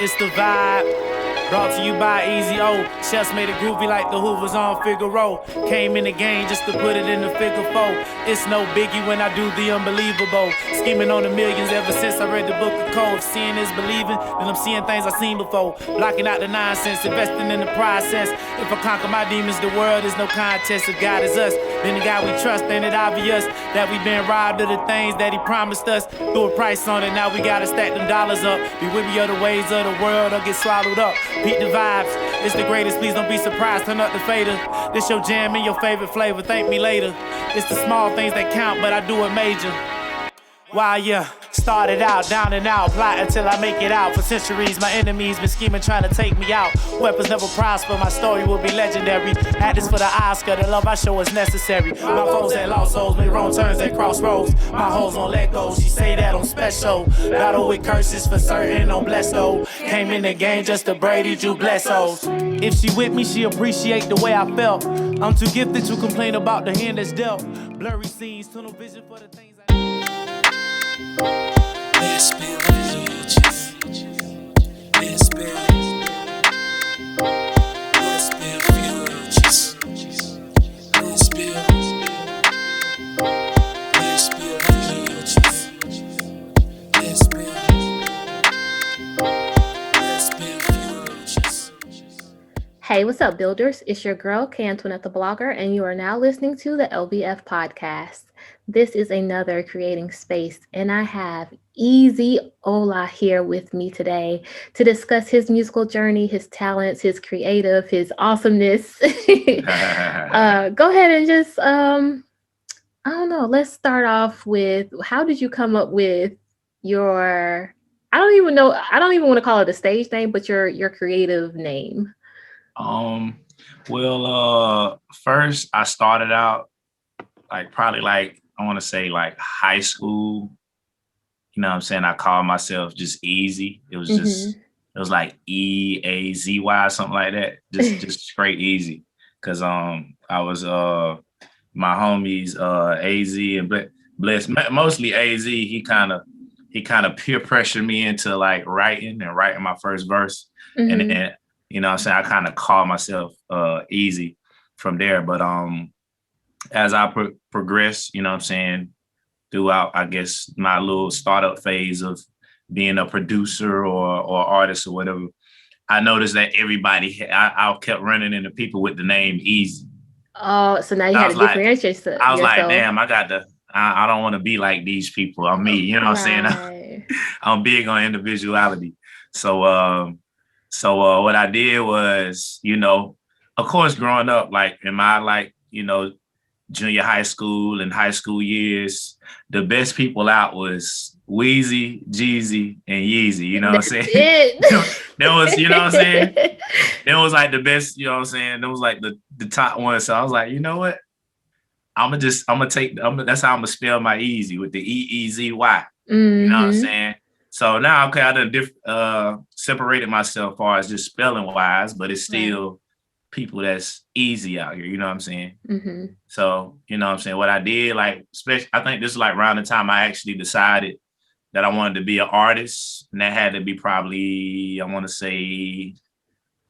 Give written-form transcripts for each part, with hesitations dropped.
It's the vibe. Brought to you by Eezy. Chefs made it groovy like the Hoovers on Figaro. Came in the game just to put it in the figure four. It's no biggie when I do the unbelievable. Scheming on the millions ever since I read the book of code. Seeing is believing, then I'm seeing things I've seen before. Blocking out the nonsense, investing in the process. If I conquer my demons, the world is no contest. If God is us, then the God we trust, ain't it obvious that we've been robbed of the things that he promised us? Threw a price on it, now we gotta stack them dollars up. Be weary of the ways of the world or get swallowed up. Beat the vibes, it's the greatest, please don't be surprised. Turn up the fader, this your jam and your favorite flavor, thank me later. It's the small things that count, but I do it major. Why, yeah, started out, down and out, plot until I make it out. For centuries, my enemies been scheming, trying to take me out. Weapons never prosper, my story will be legendary. Had this for the Oscar, the love I show is necessary. My foes had lost souls, made wrong turns at crossroads. My hoes won't let go, she say that on special. Battle with curses for certain, on bless though. Came in the game just to Brady, Drew blessos. If she with me, she appreciate the way I felt. I'm too gifted to complain about the hand that's dealt. Blurry scenes, tunnel vision for the things Let's build futures. Let's build. Let's build futures. Let's build. Let's build futures. Let's build. Let's build futures. Hey, what's up, builders? It's your girl, Kay Antoinette the Blogger, and you are now listening to the LBF Podcast. This is another creating space, and I have Eezy Olah here with me today to discuss his musical journey, his talents, his creative, his awesomeness. Go ahead and just, I don't know, let's start off with, how did you come up with your, I don't even want to call it a stage name, but your creative name? First I started out I want to say high school. You know what I'm saying? I called myself just Eezy. It was it was like Eazy, something like that. Just straight Eezy. Cause I was my homies AZ and Bless, mostly AZ, he kind of peer pressured me into like writing my first verse. And then, you know what I'm saying, I kind of called myself Eezy from there. But as I progressed, you know what I'm saying, throughout, I guess, my little startup phase of being a producer or artist or whatever, I noticed that I kept running into people with the name Eezy. Oh, so now you had to differentiate yourself. I was like, damn, I don't want to be like these people. I'm me, you know what I'm saying? I'm big on individuality. So what I did was, you know, of course, growing up, like in my junior high school and high school years, the best people out was Weezy, Jeezy, and Eezy. You know what I'm saying? That was, you know what I'm saying? That was like the best, you know what I'm saying? That was like the top one. So I was like, you know what? that's how I'm gonna spell my Eezy, with the Eezy. You know what I'm saying? So now, okay, I done separated myself as far as just spelling wise, but it's still people that's easy out here, you know what I'm saying? So, you know what I'm saying? What I did, like, especially, I think this is like around the time I actually decided that I wanted to be an artist, and that had to be probably, I want to say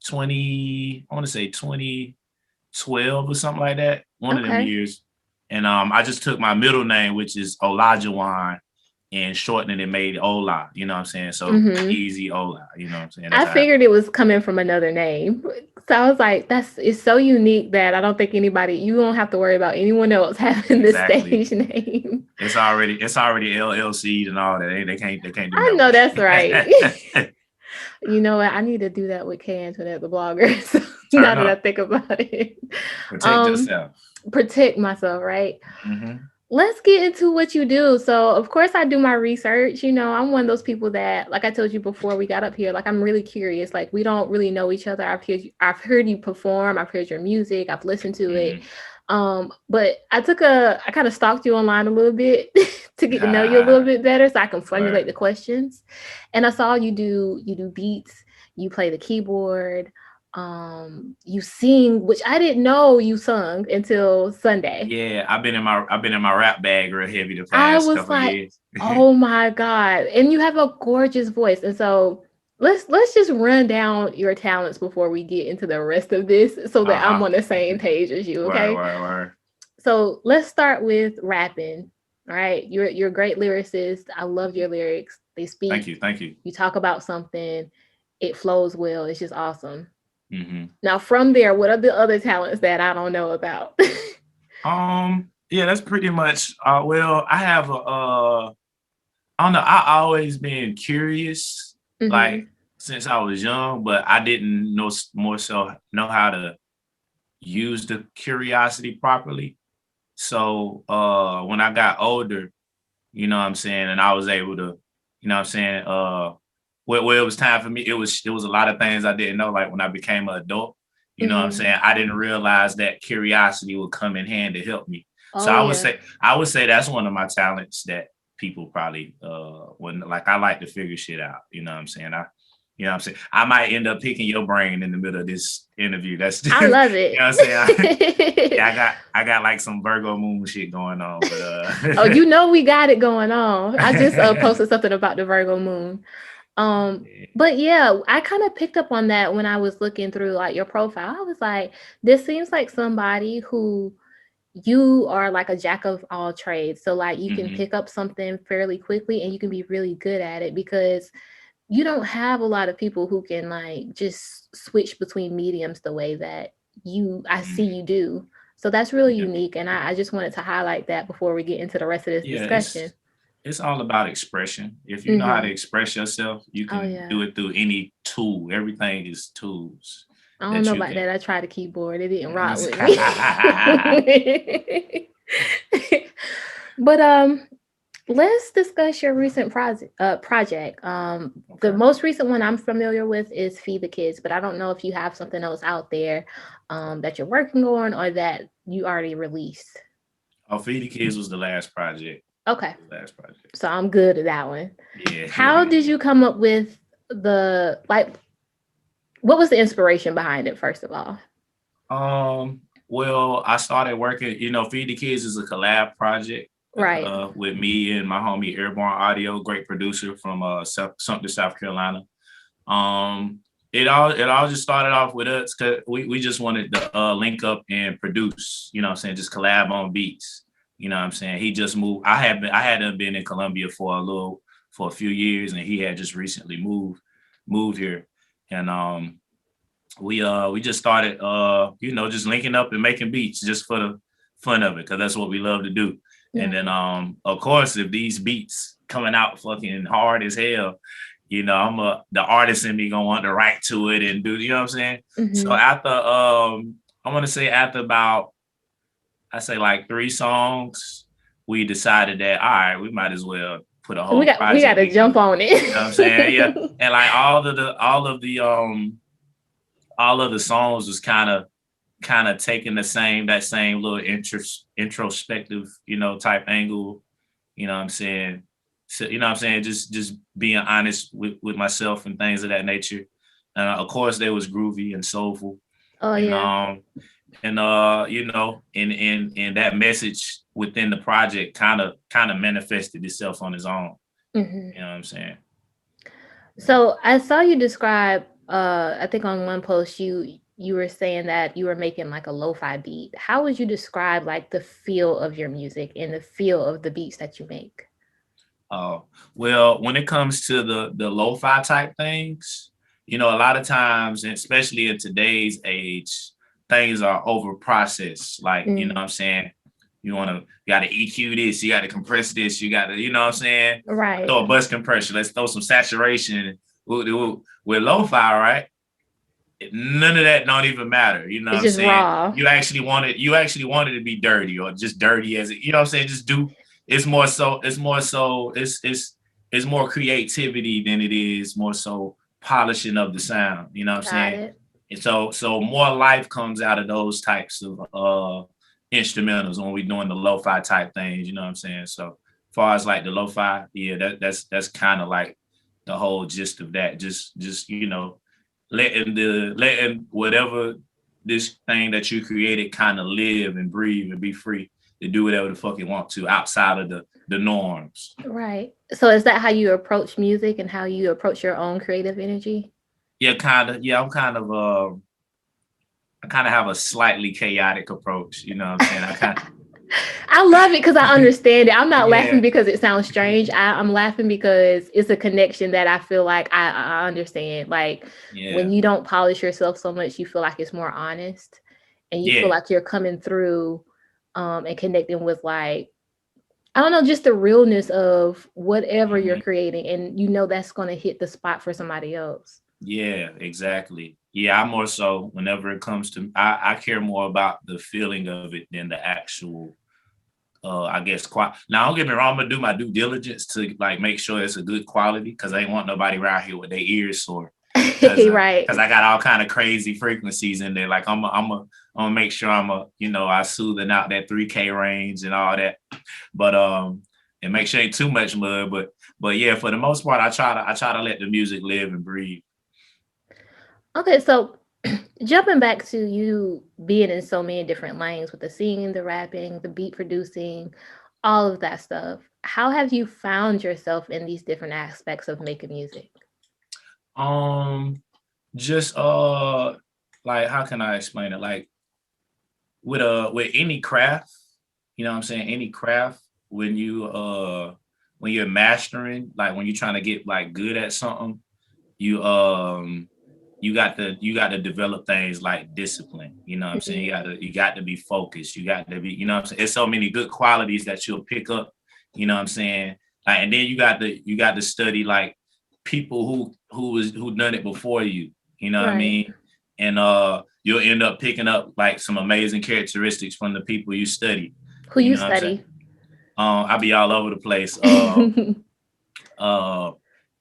2012 or something like that, one of them years. And I just took my middle name, which is Olajuwon, and shortened it and made Olah, you know what I'm saying? So Eezy Olah, you know what I'm saying? I figured it was coming from another name. So I was like, it's so unique that I don't think you don't have to worry about anyone else having this stage name. It's already LLC'd and all that. They can't do that. I know that's right. You know what? I need to do that with Kay Antoinette the Blogger. So now that I think about it. Protect yourself. Protect myself, right? Let's get into what you do. So, of course, I do my research. You know, I'm one of those people that, like I told you before we got up here, like I'm really curious. Like we don't really know each other. I've heard you perform. I've heard your music. I've listened to it. But I kind of stalked you online a little bit to get to know you a little bit better, so I can formulate the questions. And I saw you do beats. You play the keyboard. You sing, which I didn't know you sung until Sunday. Yeah, I've been in my rap bag real heavy the past couple of years. Oh my God. And you have a gorgeous voice. And so let's just run down your talents before we get into the rest of this so that I'm on the same page as you, okay? Right. So let's start with rapping. All right. You're a great lyricist. I love your lyrics. They speak. Thank you. You talk about something, it flows well. It's just awesome. Mm-hmm. Now from there, what are the other talents that I don't know about? Yeah, that's pretty much well, I have I don't know, I always been curious, like since I was young, but I didn't know more so know how to use the curiosity properly. So when I got older, you know what I'm saying, and I was able to, you know what I'm saying, where it was time for me, it was a lot of things I didn't know, like when I became an adult, you know what I'm saying, I didn't realize that curiosity would come in hand to help me. So Oh yeah. I would say that's one of my talents that people probably wouldn't like. I like to figure shit out, you know what I'm saying? You know what I'm saying? I might end up picking your brain in the middle of this interview. That's I love it. You know what I'm saying? Yeah, I got like some Virgo moon shit going on, but oh, you know we got it going on. I just posted something about the Virgo moon. But yeah, I kind of picked up on that when I was looking through like your profile. I was like, this seems like somebody who you are like a jack of all trades. So like you can pick up something fairly quickly and you can be really good at it because you don't have a lot of people who can like just switch between mediums the way that I see you do. So that's really unique. And I just wanted to highlight that before we get into the rest of this discussion. It's all about expression. If you know how to express yourself, you can do it through any tool. Everything is tools. I don't know about that. I tried a keyboard. It didn't rock with me. But let's discuss your recent project. The most recent one I'm familiar with is Feed the Kids, but I don't know if you have something else out there that you're working on or that you already released. Oh, Feed the Kids was the last project. Okay. Last project. So I'm good at that one. Yeah. How did you come up with what was the inspiration behind it, first of all? Well, I started working, Feed the Kids is a collab project. Right. With me and my homie Airborne Audio, great producer from Sumter, South Carolina. It all just started off with us because we just wanted to link up and produce, just collab on beats. You know what I'm saying? He just moved. I hadn't been in Colombia for a few years, and he had just recently moved here. And we just started just linking up and making beats just for the fun of it, because that's what we love to do. Yeah. And then of course, if these beats coming out fucking hard as hell, the artist in me gonna want to write to it and do, you know what I'm saying? Mm-hmm. So after I want to say after about, I say like 3 songs, we decided that all right, we might as well put a whole we got to jump on it. You know what I'm saying? Yeah. And like all of the songs was kind of taking that same little introspective, type angle, you know what I'm saying? So, you know what I'm saying? Just being honest with myself and things of that nature. And of course they was groovy and soulful. Oh yeah. And that message within the project kind of manifested itself on its own. Mm-hmm. You know what I'm saying? So I saw you describe, I think on one post you were saying that you were making like a lo-fi beat. How would you describe like the feel of your music and the feel of the beats that you make? Well, when it comes to the lo-fi type things, a lot of times, and especially in today's age, things are over processed. Like, you know what I'm saying? You got to EQ this, you got to compress this, you got to, you know what I'm saying? Right. Throw a bus compressor, let's throw some saturation with lo-fi, right? None of that don't even matter. You know what I'm saying? Raw. You actually want it to be dirty, or just dirty as it, you know what I'm saying? Just do, it's more creativity than it is more so polishing of the sound. You know what I'm saying? And so more life comes out of those types of instrumentals when we're doing the lo-fi type things, you know what I'm saying? So as far as like the lo-fi, yeah, that's kind of like the whole gist of that. Just letting whatever this thing that you created kind of live and breathe and be free to do whatever the fuck you want to outside of the norms. Right. So is that how you approach music and how you approach your own creative energy? Yeah, kind of. Yeah, I kind of have a slightly chaotic approach. You know what I'm saying? I love it because I understand it. I'm not laughing Yeah. because it sounds strange. I'm laughing because it's a connection that I feel like I understand. Like when you don't polish yourself so much, you feel like it's more honest and you feel like you're coming through and connecting with like, I don't know, just the realness of whatever you're creating. And you know that's going to hit the spot for somebody else. Yeah, exactly. Yeah, I more so whenever it comes to, I care more about the feeling of it than the actual, I guess, now don't get me wrong, I'm gonna do my due diligence to like make sure it's a good quality because I ain't want nobody around here with their ears sore. Right. Because I got all kind of crazy frequencies in there. Like I'm gonna make sure I soothing out that 3K range and all that. But and make sure ain't too much mud. But yeah, for the most part, I try to let the music live and breathe. Okay, so jumping back to you being in so many different lanes with the singing, the rapping, the beat producing, all of that stuff, how have you found yourself in these different aspects of making music? Just like how can I explain it? Like with any craft, you know what I'm saying? Any craft, when you're mastering, like when you're trying to get like good at something, you got to develop things like discipline. You know what I'm saying? You got to be focused. You got to be, you know what I'm saying? There's so many good qualities that you'll pick up, you know what I'm saying? Like, and then you got to study like people who done it before you, you know what I mean? And you'll end up picking up like some amazing characteristics from the people you study. Who you know study? I'll be all over the place.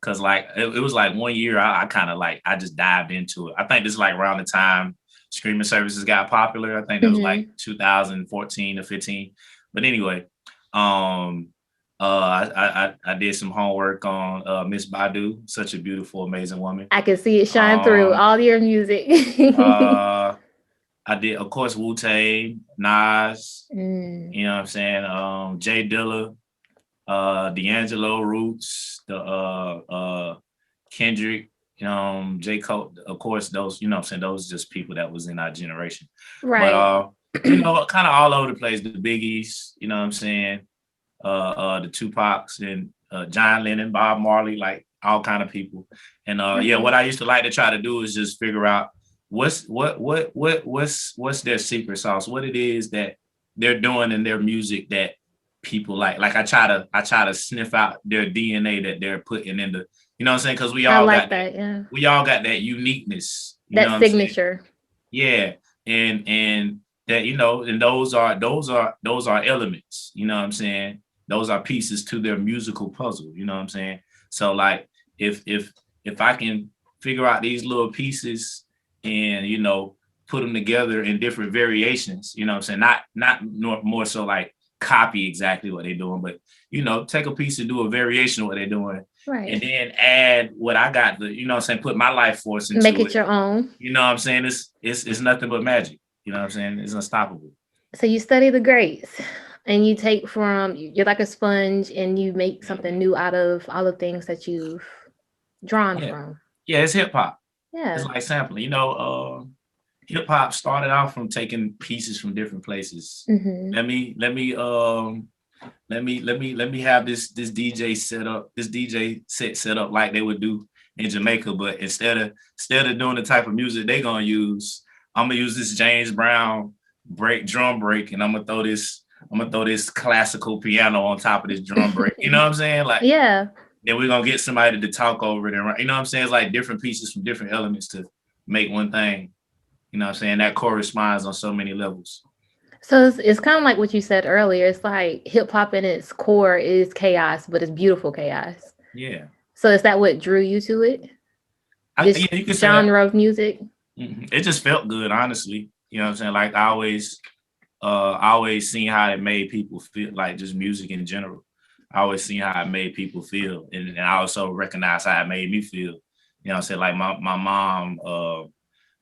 Cause like it was like 1 year I kind of like I just dived into it. I think this is like around the time streaming services got popular. I think that was like 2014 or 15. But anyway, I did some homework on Miss Badu, such a beautiful, amazing woman. I can see it shine through all your music. I did, of course, Wu-Tang, Nas, you know what I'm saying? Jay Dilla, D'Angelo, Roots, the Kendrick, J. Cole, of course, those, you know what I'm saying, those just people that was in our generation. Right. But kind of all over the place, the Biggies, you know what I'm saying? The Tupacs and John Lennon, Bob Marley, like all kind of people. And what I used to like to try to do is just figure out what's their secret sauce, what it is that they're doing in their music that people like. Like I try to sniff out their DNA that they're putting in the, you know what I'm saying? Because we all got that. Yeah. We all got that uniqueness. That signature. Yeah. And that, and those are elements, you know what I'm saying? Those are pieces to their musical puzzle, you know what I'm saying? So like if I can figure out these little pieces and put them together in different variations, you know what I'm saying? Not more so like copy exactly what they're doing, but take a piece and do a variation of what they're doing. Right. And then add what I got, put my life force into it. Make it your own. You know what I'm saying? It's nothing but magic. You know what I'm saying? It's unstoppable. So you study the greats and you take you're like a sponge and you make something new out of all the things that you've drawn from. Yeah, it's hip hop. Yeah. It's like sampling. Hip hop started out from taking pieces from different places. Mm-hmm. Let me have this DJ set up like they would do in Jamaica, but instead of doing the type of music they're gonna use, I'm gonna use this James Brown drum break, and I'm gonna throw this classical piano on top of this drum break. You know what I'm saying? Like, yeah. Then we're gonna get somebody to talk over it, and you know what I'm saying? It's like different pieces from different elements to make one thing. You know what I'm saying? That corresponds on so many levels. So it's kind of like what you said earlier. It's like hip hop in its core is chaos, but it's beautiful chaos. Yeah. So is that what drew you to it? This you can genre of music? Mm-hmm. It just felt good, honestly. You know what I'm saying? Like I always seen how it made people feel, like just music in general. I always seen how it made people feel. And I also recognize how it made me feel. You know what I'm saying? Like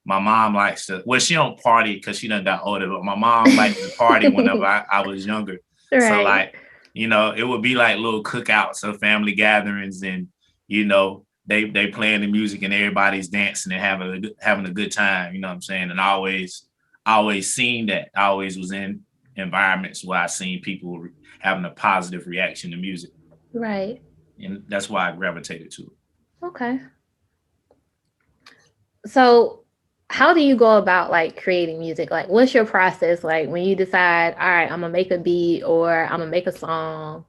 my my mom likes to, well, she don't party because she done got older, but my mom liked to party whenever I was younger. Right. So like, you know, it would be like little cookouts or family gatherings, and you know, they playing the music and everybody's dancing and having a good time. You know what I'm saying? And I always seen that. I always was in environments where I seen people having a positive reaction to music. Right. And that's why I gravitated to it. Okay. So how do you go about like creating music? Like, what's your process like when you decide, all right, I'm gonna make a beat, or I'm gonna make a song,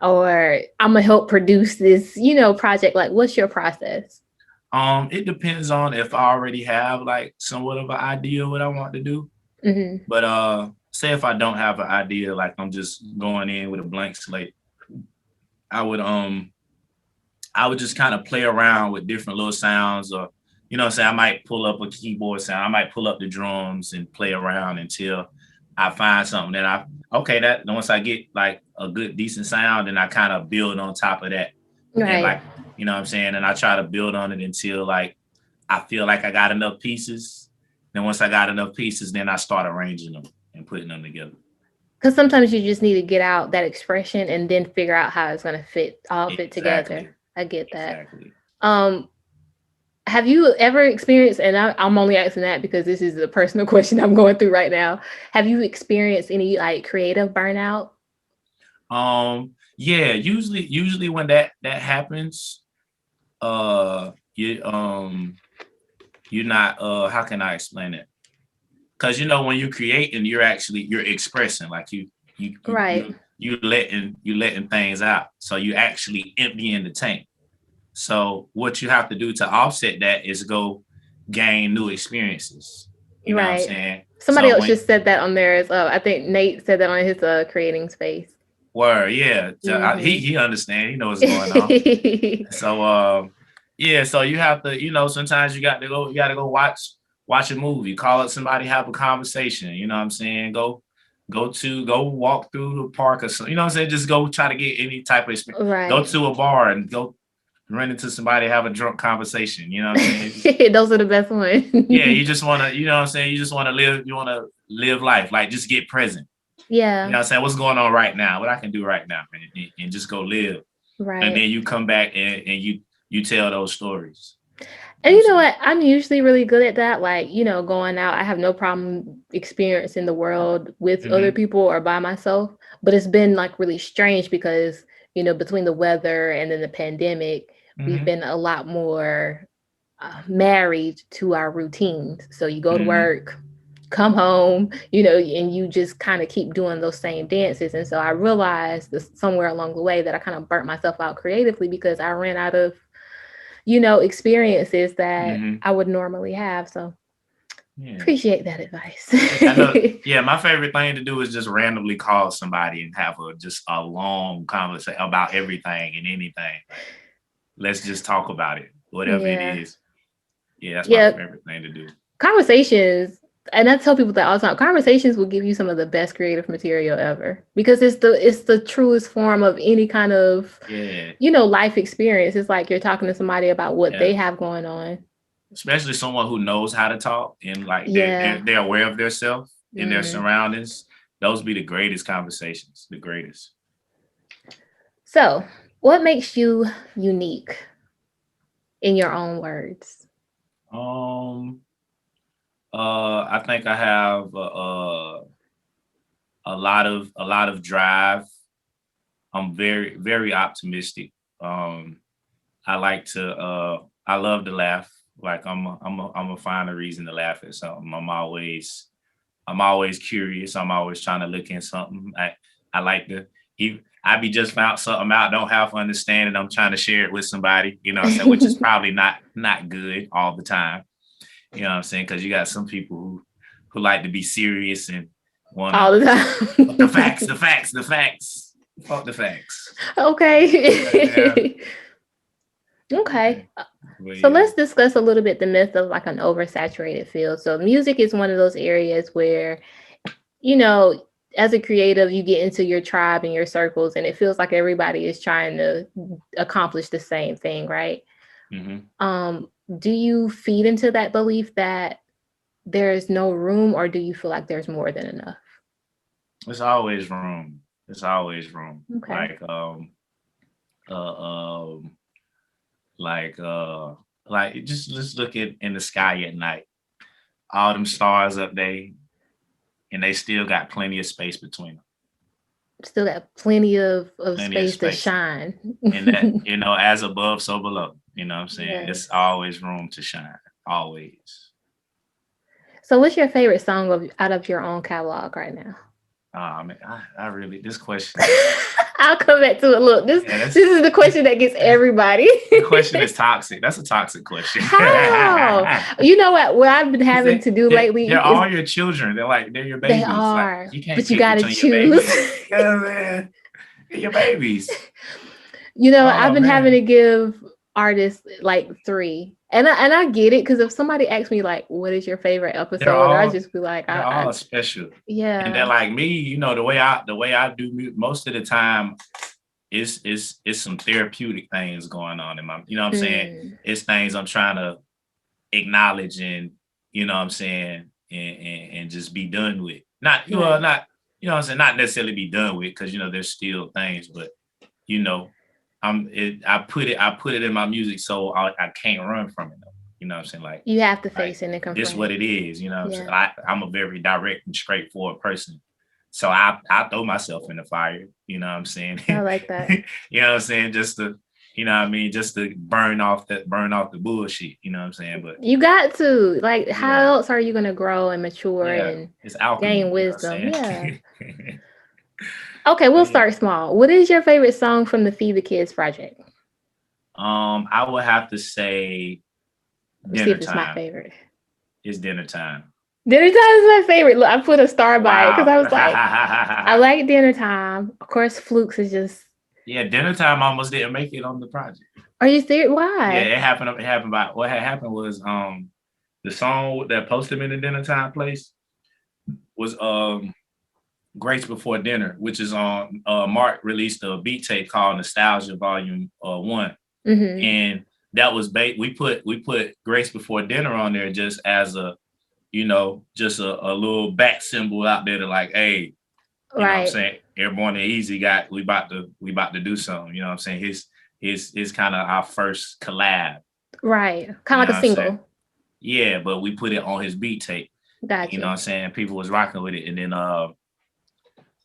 or I'm gonna help produce this, project? Like, what's your process? It depends on if I already have like somewhat of an idea of what I want to do. Mm-hmm. But say if I don't have an idea, like I'm just going in with a blank slate, I would just kind of play around with different little sounds, or you know what I'm saying, I might pull up a keyboard sound, I might pull up the drums and play around until I find something that that once I get like a good decent sound, then I kind of build on top of that. Right. And like, you know what I'm saying, and I try to build on it until like I feel like I got enough pieces. Then once I got enough pieces, then I start arranging them and putting them together. Because sometimes you just need to get out that expression and then figure out how it's going to fit together. I get that. Exactly. Have you ever experienced, and I'm only asking that because this is a personal question I'm going through right now. Have you experienced any like creative burnout? Yeah, usually when that happens, you're not, how can I explain it? Because you know, when you create and you're expressing, like you Right. you letting things out. So you actually emptying the tank. So what you have to do to offset that is go gain new experiences. You know what I'm saying? Somebody else just said that on theirs. I think Nate said that on his creating space. Word, yeah. Mm-hmm. He understands. He knows what's going on. So yeah. So you have to, sometimes you got to go watch a movie, call up somebody, have a conversation. You know what I'm saying? Go walk through the park or something. You know what I'm saying? Just go try to get any type of experience. Right. Go to a bar and go run into somebody, have a drunk conversation. You know what I'm saying? Those are the best ones. Yeah, you just want to, you know what I'm saying? You just want to live life. Like, just get present. Yeah. You know what I'm saying? What's going on right now? What I can do right now, and just go live. Right. And then you come back and you tell those stories. And you know what? I'm usually really good at that. Like, going out, I have no problem experiencing the world with other people or by myself. But it's been like really strange because, between the weather and then the pandemic, we've been a lot more married to our routines. So you go to work, come home, and you just kind of keep doing those same dances. And so I realized somewhere along the way that I kind of burnt myself out creatively because I ran out of, experiences that I would normally have. So appreciate that advice. I know, yeah, my favorite thing to do is just randomly call somebody and have just a long conversation about everything and anything. Let's just talk about it, whatever it is. Yeah, that's my favorite thing to do. Conversations, and I tell people that all the time, conversations will give you some of the best creative material ever because it's the truest form of any kind of, life experience. It's like you're talking to somebody about what they have going on. Especially someone who knows how to talk and like they're aware of themselves and their surroundings. Those be the greatest conversations, the greatest. So, what makes you unique in your own words? I think I have a lot of drive. I'm very, very optimistic. I like to I love to laugh. Like I'm a find a reason to laugh at something. I'm always curious. I'm always trying to look in something. I like to I be just found something out, don't have to understand it. I'm trying to share it with somebody, you know what I'm saying, which is probably not good all the time. You know what I'm saying? Because you got some people who like to be serious and want all the time. the facts. Fuck the facts. Okay. Okay. So let's discuss a little bit the myth of like an oversaturated field. So music is one of those areas where, as a creative, you get into your tribe and your circles, and it feels like everybody is trying to accomplish the same thing, right? do you feed into that belief that there's no room, or do you feel like there's more than enough? There's always room. There's always room. Okay. Uh, um, like just look at in the sky at night. All them stars up there, and they still got plenty of space between them. Still got plenty of Plenty of space to space. shine. And that, as above, so below. You know what I'm saying? Yes. It's always room to shine. Always. So what's your favorite song out of your own catalog right now? I mean, I really, this question. I'll come back to it. Look, this is the question that gets everybody. The question is toxic. That's a toxic question. How? You know what I've been having to do lately? They're all your children. They're your babies. They are. Like, you can't but you got to choose. Yeah, man. They're your babies. I've been having to give artists like 3. And I get it, because if somebody asks me like, what is your favorite episode, I'll just be like, they're all special. Yeah. And they're like me, the way I do music, most of the time it's some therapeutic things going on in my, you know what I'm saying? It's things I'm trying to acknowledge and, you know what I'm saying, and just be done with. Not, not, you know what I'm saying, not necessarily be done with, because there's still things, but I put it in my music, so I can't run from it. You know what I'm saying? Like, you have to face it and confront. This is what it is. You know what I'm saying? I'm a very direct and straightforward person, so I throw myself in the fire. You know what I'm saying? I like that. You know what I'm saying? Just to, just to burn off the bullshit. You know what I'm saying? But you got to, like, how else are you gonna grow and mature and gain wisdom? Yeah. Okay, we'll start small. What is your favorite song from the Feed the Kids project? I would have to say Dinner Time. It's my favorite. It's Dinner Time. Dinner Time is my favorite. Look, I put a star by it because I was like, I like Dinner Time. Of course, Flukes is just. Yeah, Dinner Time almost didn't make it on the project. Are you serious? Why? Yeah, it happened. What had happened was the song that posted me in the Dinner Time place was Grace Before Dinner, which is on Mark released a beat tape called Nostalgia Volume 1. And that was we put Grace Before Dinner on there just as a, just a little back symbol out there to like, hey, you know what I'm saying, Airborne and Eezy we about to do something, you know what I'm saying? His kind of our first collab. Right. Kind of like a single. Yeah, but we put it on his beat tape. Gotcha. You know what I'm saying? People was rocking with it. And then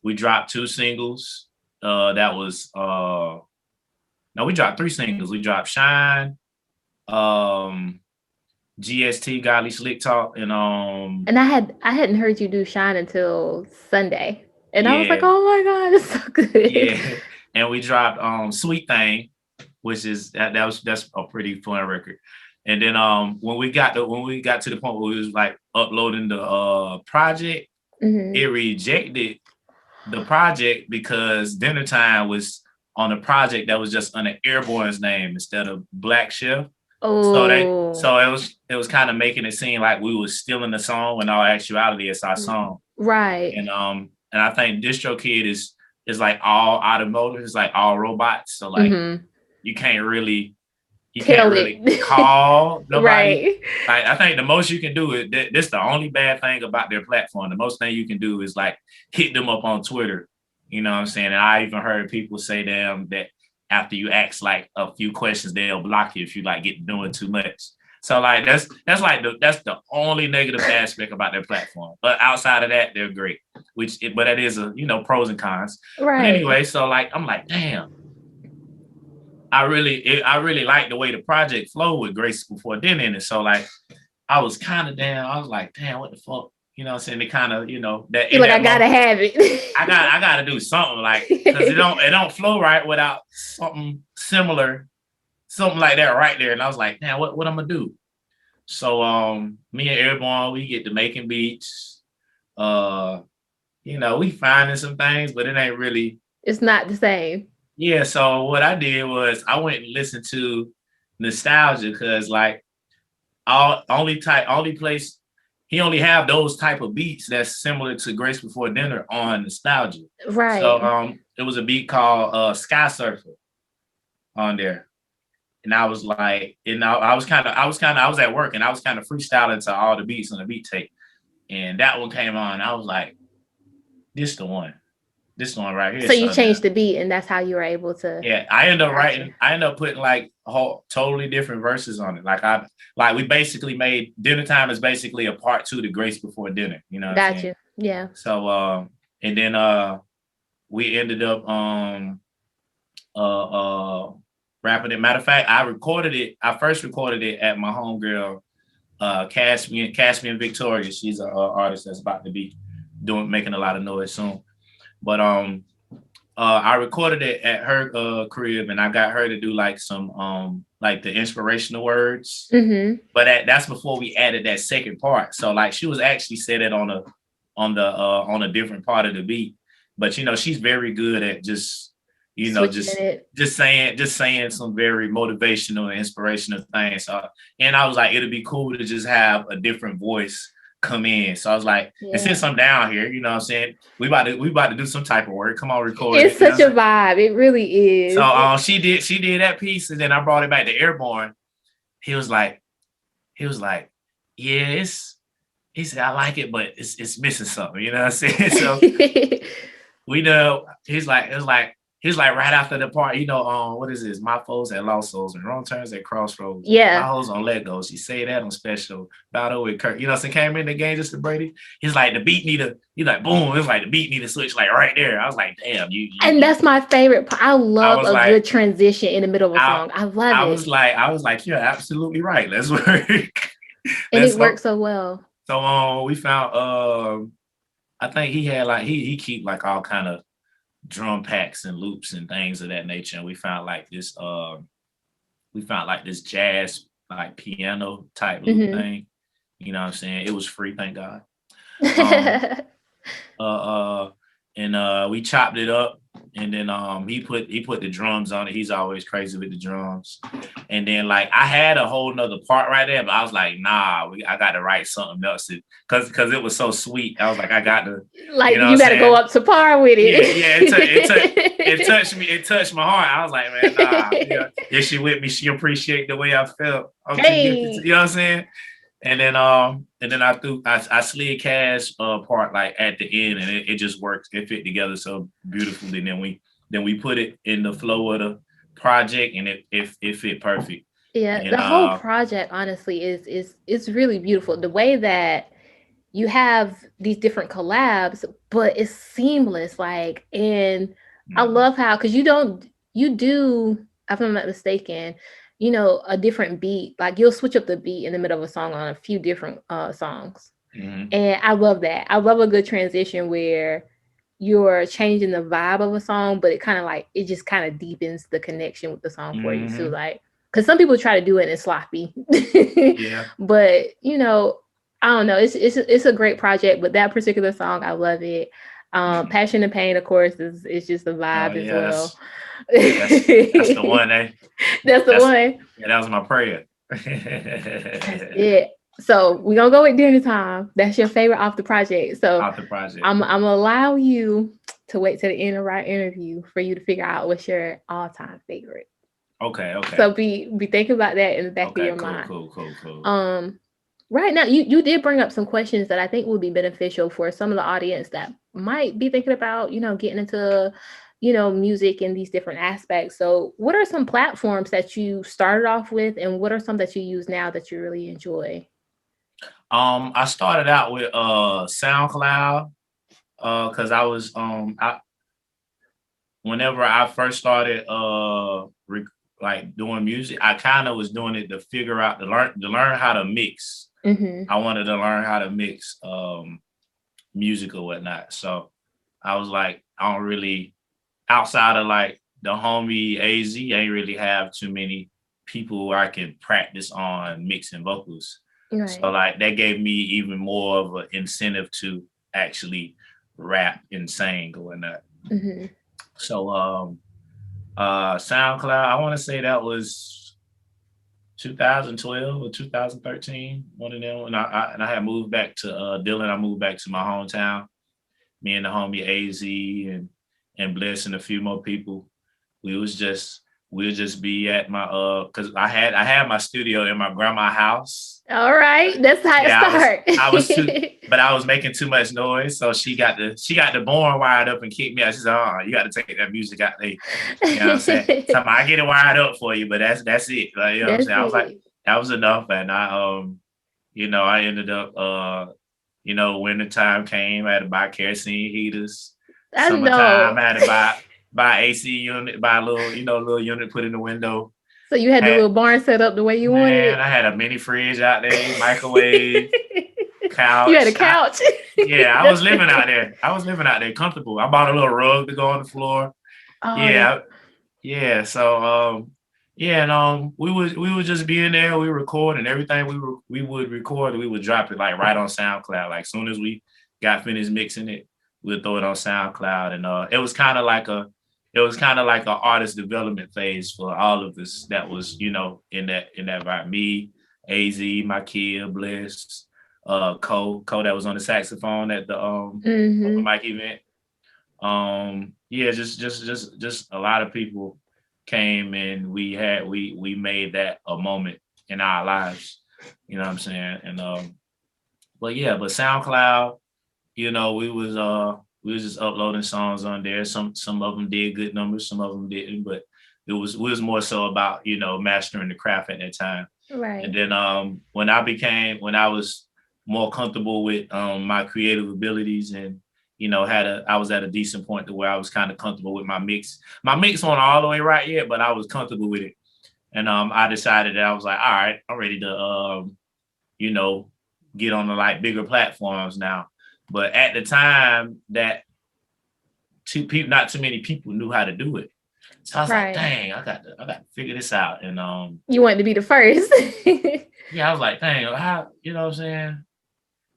we dropped 2 singles. That was we dropped 3 singles. We dropped Shine, GST, Godly Slick Talk, and I hadn't heard you do Shine until Sunday. And I was like, oh my God, it's so good. Yeah. And we dropped Sweet Thing, which is that's a pretty fun record. And then when we got to the point where we was like uploading the project, it rejected the project because Dinner Time was on a project that was just under Airborne's name instead of Black Chef. Oh. So it was kind of making it seem like we was stealing the song when all actuality it's our song. Right. And I think DistroKid is like all automotive, it's like all robots. So like you can't really call nobody. Right. Like, I think the most you can do is this the only bad thing about their platform. The most thing you can do is like hit them up on Twitter. You know what I'm saying? And I even heard people say that after you ask like a few questions, they'll block you if you like get doing too much. So like that's the only negative aspect about their platform. But outside of that, they're great. But that is pros and cons. Right. But anyway, so like I'm like, damn. I really like the way the project flowed with Grace Before Dinner in it. So like I was kind of down. I was like, damn, what the fuck? You know what I'm saying? They kind of, that. You're like, I gotta have it. I gotta do something like, because it don't flow right without something similar, something like that right there. And I was like, man, what I'm gonna do? So me and Airborne, we get to making beats. We finding some things, but it ain't really. It's not the same. Yeah. So what I did was I went and listened to Nostalgia because like only place. He only have those type of beats that's similar to Grace Before Dinner on Nostalgia. Right. So it was a beat called Sky Surfer on there. and I was like, I was at work and I was kind of freestyling to all the beats on the beat tape. And that one came on. I was like, this the one. This one right here. So you changed the beat and that's how you were able to. Yeah, I ended up putting like whole totally different verses on it. Like we basically made Dinner Time is basically a part 2 to Grace Before Dinner. You know what I'm saying? Yeah. So and then we ended up rapping it. Matter of fact, I first recorded it at my homegirl, Caspian Victoria. She's an artist that's about to be making a lot of noise soon. But I recorded it at her crib, and I got her to do like some like the inspirational words. Mm-hmm. But that's before we added that second part. So like she was actually said it on a different part of the beat. But you know, she's very good at just saying some very motivational and inspirational things. So, and I was like, it'd be cool to just have a different voice come in. So I was like, and since I'm down here, you know what I'm saying, we about to do some type of work. Come on, record it's such a vibe. It really is. So she did that piece, and then I brought it back to Airborne. He was like, yeah, he said, I like it, but it's missing something, you know what I'm saying? So we know he's like right after the part, you know, what is this? My foes at Lost Souls and Wrong Turns at Crossroads. Yeah. My hoes on Legos. She say that on special. Battle with Kurt. You know, so came in the game just to Brady. He's like, the beat need to, he's like, boom. It's like the beat need to switch like right there. I was like, damn, and that's my favorite part. I love a good transition in the middle of a song. I love it. I was like, you're absolutely right. Let's work. And it works so well. So we found I think he had like he keep like all kind of drum packs and loops and things of that nature, and we found like this jazz like piano type loop thing. You know what I'm saying? It was free, thank God. And we chopped it up, and then he put the drums on it. He's always crazy with the drums. And then like I had a whole nother part right there, but I was like, nah, I got to write something else because it was so sweet. I was like, I got to like you got to go up to par with it. It touched my heart. I was like, man, nah. You know, if she with me, she appreciate the way I felt. Okay, you know what I'm saying? And then I slid Cash part like at the end, and it just worked. It fit together so beautifully. And then we put it in the flow of the project, and it fit perfect. Yeah, and the whole project honestly is really beautiful. The way that you have these different collabs, but it's seamless. Like, and I love how, because you do, if I'm not mistaken, you know, a different beat. Like you'll switch up the beat in the middle of a song on a few different songs. And I love that. I love a good transition where you're changing the vibe of a song, but it just kind of deepens the connection with the song for you too. Like, because some people try to do it and it's sloppy. Yeah. But you know, I don't know. It's a great project, but that particular song, I love it. Passion and Pain, of course, is just the vibe as well. That's the one, eh? That's the one. Yeah, that was my prayer. Yeah. So we're gonna go with Dinner Time. That's your favorite off the project. So off the project. I'm gonna allow you to wait to the end of our interview for you to figure out what's your all-time favorite. Okay. So be thinking about that in the back of your mind. Cool. Right now, you did bring up some questions that I think would be beneficial for some of the audience that might be thinking about, you know, getting into, you know, music and these different aspects. So what are some platforms that you started off with, and what are some that you use now that you really enjoy? I started out with SoundCloud because I was whenever I first started like doing music, I kind of was doing it to figure out to learn how to mix. I wanted to learn how to mix music or whatnot. So I was like, I don't really, outside of like the homie Eezy, I ain't really have too many people where I can practice on mixing vocals. Right. So like that gave me even more of an incentive to actually rap and sing or whatnot. So SoundCloud, I want to say that was 2012 or 2013, one of them. And I had moved back to Dillon. I moved back to my hometown. Me and the homie Eezy and Bless and a few more people. We was just we'll just be at my because I had my studio in my grandma's house. All right, that's how it start. I was making too much noise, so she got the barn wired up and kicked me out. She said, "Oh, you got to take that music out there." You know what I'm saying? So I get it wired up for you, but that's it. Like, you know what I'm saying? I was like, that was enough, and I ended up wintertime came, I had to buy kerosene heaters. Summertime, I had to buy AC unit, buy a little unit, put in the window. So you had the little barn set up the way you wanted it? I had a mini fridge out there, microwave, couch. You had a couch? I was living out there. Comfortable. I bought a little rug to go on the floor. Oh, yeah. So we would just be in there. We record, and everything we would record, we would drop it like right on SoundCloud. Like soon as we got finished mixing it, we'd throw it on SoundCloud, and it was kind of like an artist development phase for all of us. That was in that vibe. Me, Eezy, my kid, Bliss, Cole that was on the saxophone at the open mic event. Just a lot of people came, and we made that a moment in our lives. You know what I'm saying? And but SoundCloud, we was just uploading songs on there. Some of them did good numbers, some of them didn't, but it was more so about mastering the craft at that time. Right. And then when I was more comfortable with my creative abilities, and I was at a decent point to where I was kind of comfortable with my mix. My mix wasn't all the way right yet, but I was comfortable with it. And I decided that I was like, all right, I'm ready to get on the like bigger platforms now. But at the time, that not too many people knew how to do it. So I was like, dang, I got to figure this out. And you wanted to be the first. I was like, dang, how, you know what I'm saying?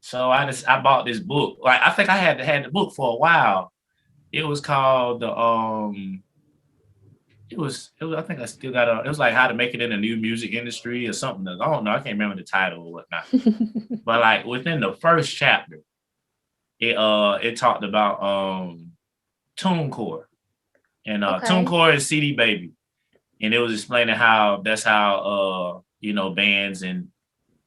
So I bought this book. Like, I think I had the book for a while. It was called I think I still got it was like How to Make It in the New Music Industry or something. I don't know. I can't remember the title or whatnot. But like within the first chapter, it talked about TuneCore. And TuneCore is CD Baby. And it was explaining how that's how bands and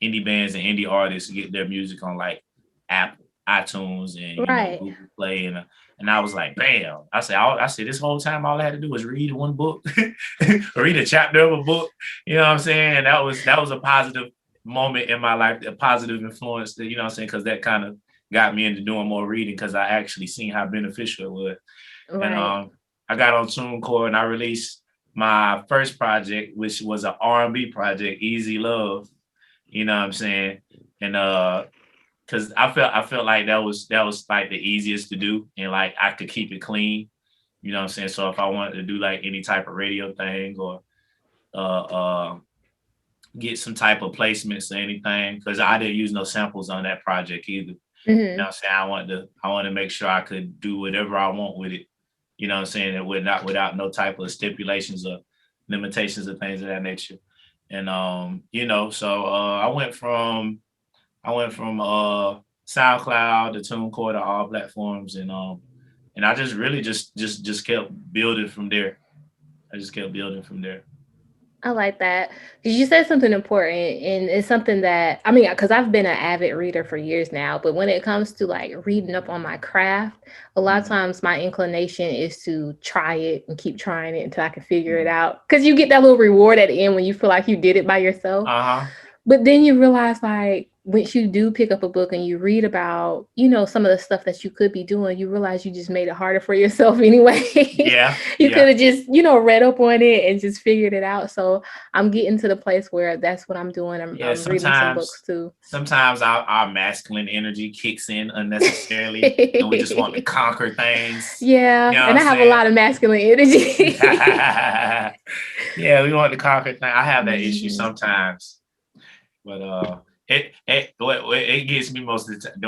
indie artists get their music on like Apple, iTunes, and Google Play. And I was like, bam. I said this whole time all I had to do was read one book, or read a chapter of a book. You know what I'm saying? And that was a positive moment in my life, a positive influence that, because that kind of got me into doing more reading, because I actually seen how beneficial it was. Right. And I got on TuneCore and I released my first project, which was an R&B project, Eezy Love. You know what I'm saying? And because I felt like that was like the easiest to do, and like I could keep it clean. You know what I'm saying? So if I wanted to do like any type of radio thing, or get some type of placements or anything, because I didn't use no samples on that project either. You know what I'm saying? I want to make sure I could do whatever I want with it. You know what I'm saying? And without no type of stipulations or limitations or things of that nature. And so I went from SoundCloud to TuneCore to all platforms, and I just really just kept building from there. I like that, because you said something important, and it's something that, I mean, because I've been an avid reader for years now, but when it comes to like reading up on my craft, a lot of times my inclination is to try it and keep trying it until I can figure it out, because you get that little reward at the end when you feel like you did it by yourself. But then you realize, like, once you do pick up a book and you read about, some of the stuff that you could be doing, you realize you just made it harder for yourself anyway. You could have just, read up on it and just figured it out. So I'm getting to the place where that's what I'm doing. I'm reading some books too. Sometimes our masculine energy kicks in unnecessarily, and we just want to conquer things. Yeah, and I have a lot of masculine energy. We want to conquer things. I have that issue sometimes. But it gets me most of the time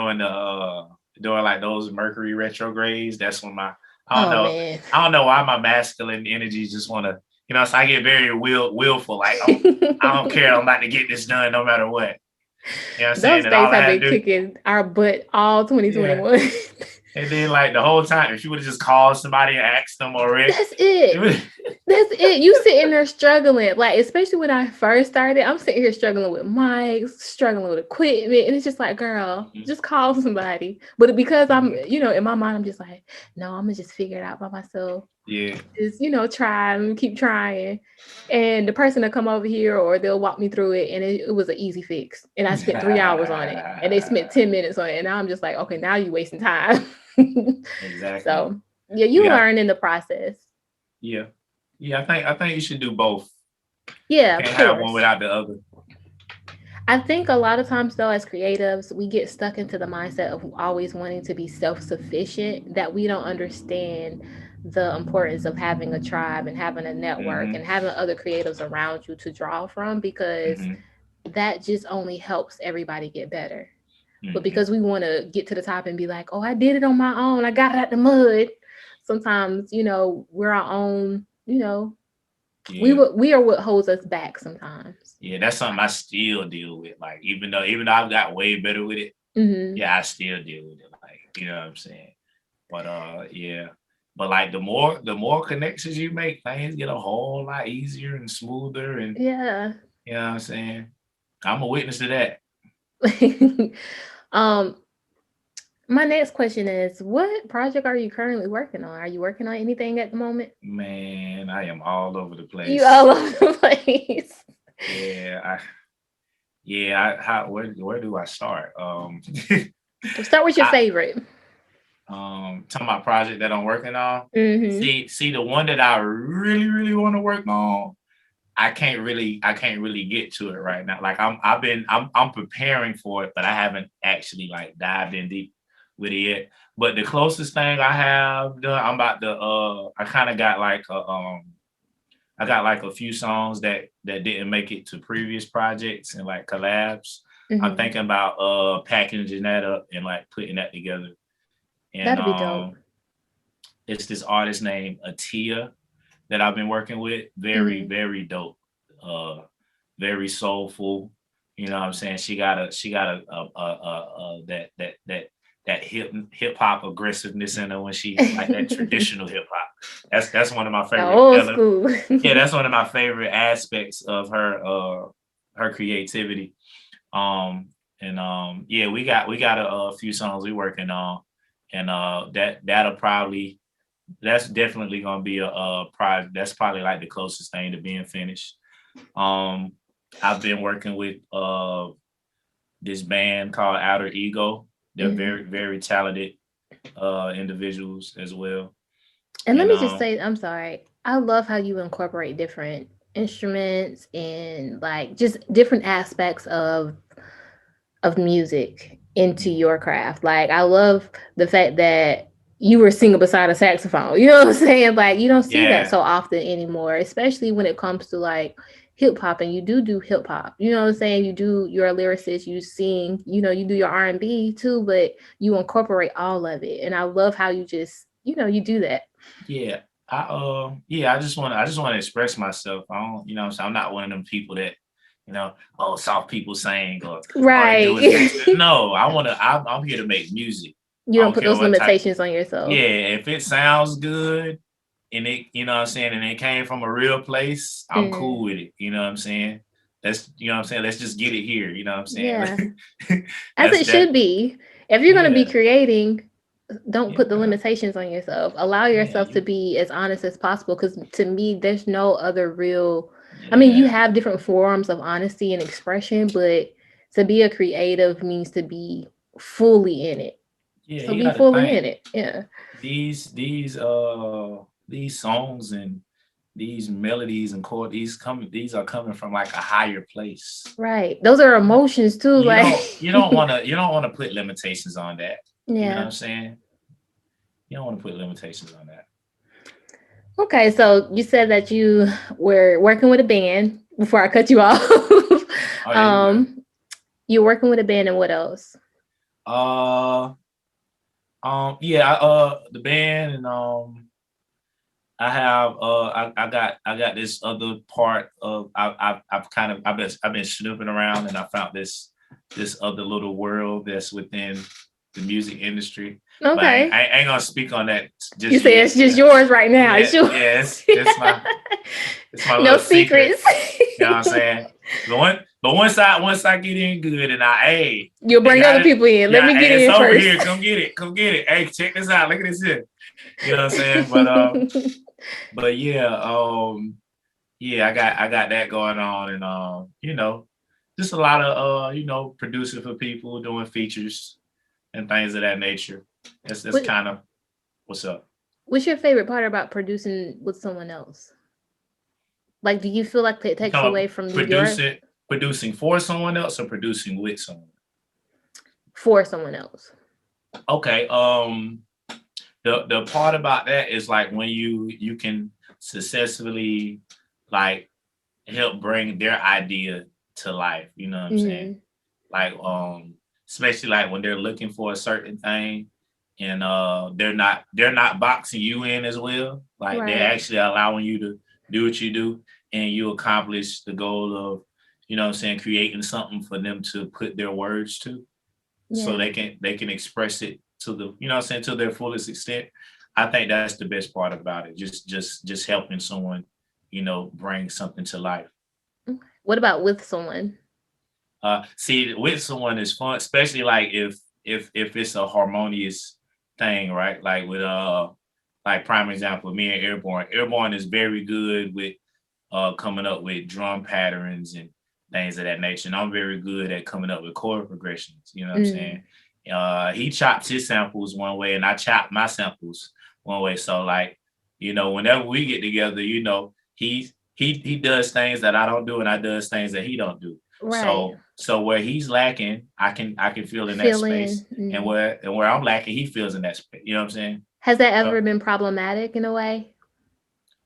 during like those Mercury retrogrades. That's when I don't know why my masculine energy just want to, so I get very willful. Like I don't care. I'm about to get this done no matter what. You know what I'm saying? Those days have been kicking our butt all 2021. And then like the whole time, if you would have just called somebody and asked them already. That's it. That's it. You sitting there struggling. Like, especially when I first started, I'm sitting here struggling with mics, struggling with equipment. And it's just like, girl, just call somebody. But because I'm, in my mind, I'm just like, no, I'm gonna just figure it out by myself. Yeah. Just, try and keep trying. And the person will come over here or they'll walk me through it. And it was an easy fix. And I spent 3 hours on it. And they spent 10 minutes on it. And now I'm just like, okay, now you're wasting time. Exactly. So yeah, you learn in the process. Yeah. Yeah, I think you should do both. Yeah, can't have one without the other. I think a lot of times though, as creatives, we get stuck into the mindset of always wanting to be self-sufficient, that we don't understand the importance of having a tribe and having a network and having other creatives around you to draw from, because that just only helps everybody get better. But because we want to get to the top and be like, oh, I did it on my own, I got it out the mud. Sometimes, we're our own, we are what holds us back sometimes. Yeah, that's something I still deal with. Like, even though I've got way better with it, I still deal with it. Like, you know what I'm saying? But yeah. But like the more connections you make, things get a whole lot easier and smoother. And you know what I'm saying? I'm a witness to that. My next question is, what project are you currently working on? Are you working on anything at the moment? Man, I am all over the place. You all over the place. Where do I start? Start with your favorite. Talking about project that I'm working on. See the one that I really, really want to work on. I can't really get to it right now. Like I'm preparing for it, but I haven't actually like dived in deep with it yet. But the closest thing I have done, I'm about to I kind of got like I got like a few songs that didn't make it to previous projects and like collabs. I'm thinking about packaging that up and like putting that together. And that'd be dope. It's this artist named Atia that I've been working with. Very, very dope. Very soulful. You know what I'm saying? She got a that hip hop aggressiveness in her when she like that traditional hip hop. That's one of my favorite. Old school. Yeah, that's one of my favorite aspects of her creativity. We got a few songs we working on, and that's definitely gonna be a project. That's probably like the closest thing to being finished. I've been working with this band called Outer Ego. They're very, very talented individuals as well. And let me just say, I'm sorry, I love how you incorporate different instruments and like just different aspects of music into your craft. Like, I love the fact that you were singing beside a saxophone. You know what I'm saying? Like, you don't see that so often anymore, especially when it comes to like hip hop, and you do hip hop. You know what I'm saying? You're a lyricist, you sing, you do your R&B too, but you incorporate all of it. And I love how you just, you do that. Yeah. I just want to express myself. I don't, I'm not one of them people that, soft people saying or right. No, I'm here to make music. You don't put those limitations on yourself. Yeah, if it sounds good and it, you know what I'm saying, and it came from a real place, I'm cool with it. You know what I'm saying? Let's just get it here. You know what I'm saying? Yeah. As it should be. If you're going to be creating, don't put the limitations on yourself. Allow yourself to be as honest as possible. Because to me, there's no other real, I mean, you have different forms of honesty and expression, but to be a creative means to be fully in it. Yeah, so be fully in it. Yeah. These songs and these melodies and chords, these are coming from like a higher place. Right. Those are emotions too. You don't want to put limitations on that. Yeah. You know what I'm saying? You don't want to put limitations on that. Okay, so you said that you were working with a band before I cut you off. You're working with a band, and what else? The band, and I have I got this other part of I've been snooping around, and I found this other little world that's within the music industry. Okay. But I ain't gonna speak on that. Just you say it's just yours right now. Yeah, it's yours. Yeah, it's my no little secret. secrets. You know what I'm saying? But once I get in good and you'll bring other people in. Let me get in it's over first. here. Come get it. Hey, check this out. Look at this here. You know what I'm saying? But yeah, I got that going on, and just a lot of producing for people, doing features and things of that nature. That's kind of what's up. What's your favorite part about producing with someone else? Like, do you feel like it takes away from producing for someone else or producing with someone? For someone else. Okay. The part about that is like when you can successfully like help bring their idea to life. You know what I'm saying? Like especially like when they're looking for a certain thing and they're not boxing you in as well. Like they're actually allowing you to do what you do and you accomplish the goal of, you know what I'm saying, creating something for them to put their words to. So they can express it to the, you know what I'm saying, to their fullest extent. I think that's the best part about it. Just helping someone, bring something to life. What about with someone? See, with someone is fun, especially like if it's a harmonious thing, right? Like with like prime example, me and Airborne. Airborne is very good with coming up with drum patterns and things of that nature. And I'm very good at coming up with chord progressions. You know what I'm saying? He chops his samples one way and I chop my samples one way. So like, whenever we get together, he does things that I don't do and I does things that he don't do. Right. So where he's lacking, I can feel in that space. And where I'm lacking, he feels in that space. You know what I'm saying? Has that ever been problematic in a way?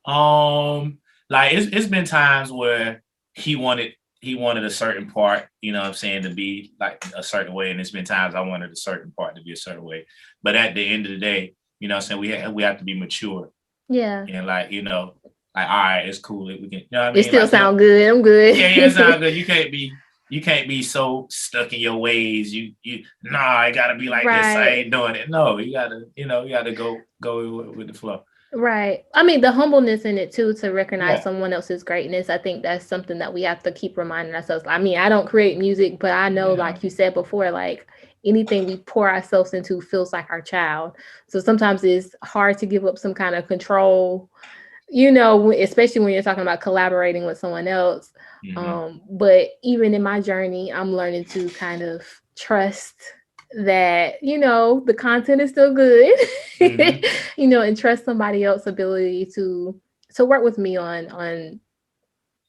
Like it's been times where he wanted a certain part, you know what I'm saying, to be like a certain way. And it's been times I wanted a certain part to be a certain way. But at the end of the day, you know what I'm saying, we have to be mature. Yeah. And like, all right, it's cool. We can, what I mean? It still sound good. I'm good. Yeah, it sounds good. You can't be so stuck in your ways. I gotta be like this. I ain't doing it. No, you gotta go with the flow. Right. I mean, the humbleness in it too, to recognize someone else's greatness. I think that's something that we have to keep reminding ourselves. I mean, I don't create music, but I know, like you said before, like anything we pour ourselves into feels like our child. So sometimes it's hard to give up some kind of control, especially when you're talking about collaborating with someone else. But even in my journey, I'm learning to kind of trust that the content is still good, and trust somebody else's ability to work with me on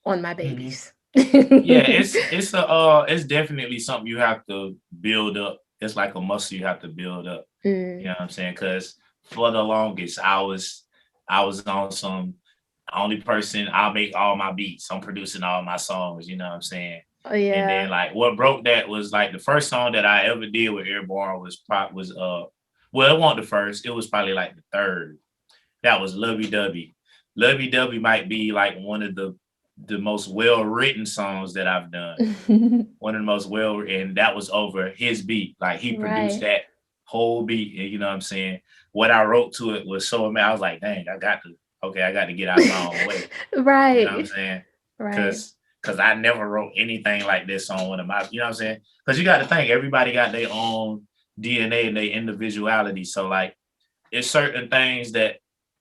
my babies. Yeah, it's definitely something you have to build up. It's like a muscle you have to build up. You know what I'm saying? Because for the longest, I was on some only person. I'll make all my beats. I'm producing all my songs. You know what I'm saying? Oh yeah. And then like what broke that was like the first song that I ever did with Airborne was well, it wasn't the first. It was probably like the third. That was Lovey Dovey. Lovey Dovey might be like one of the most well-written songs that I've done. One of the most and that was over his beat. Like he produced that whole beat. And you know what I'm saying? What I wrote to it was so amazing. I was like, dang, I got to get out of my own way. Right. You know what I'm saying? Right. Because I never wrote anything like this on one of my, you know what I'm saying? Because you got to think, everybody got their own DNA and their individuality. So like, it's certain things that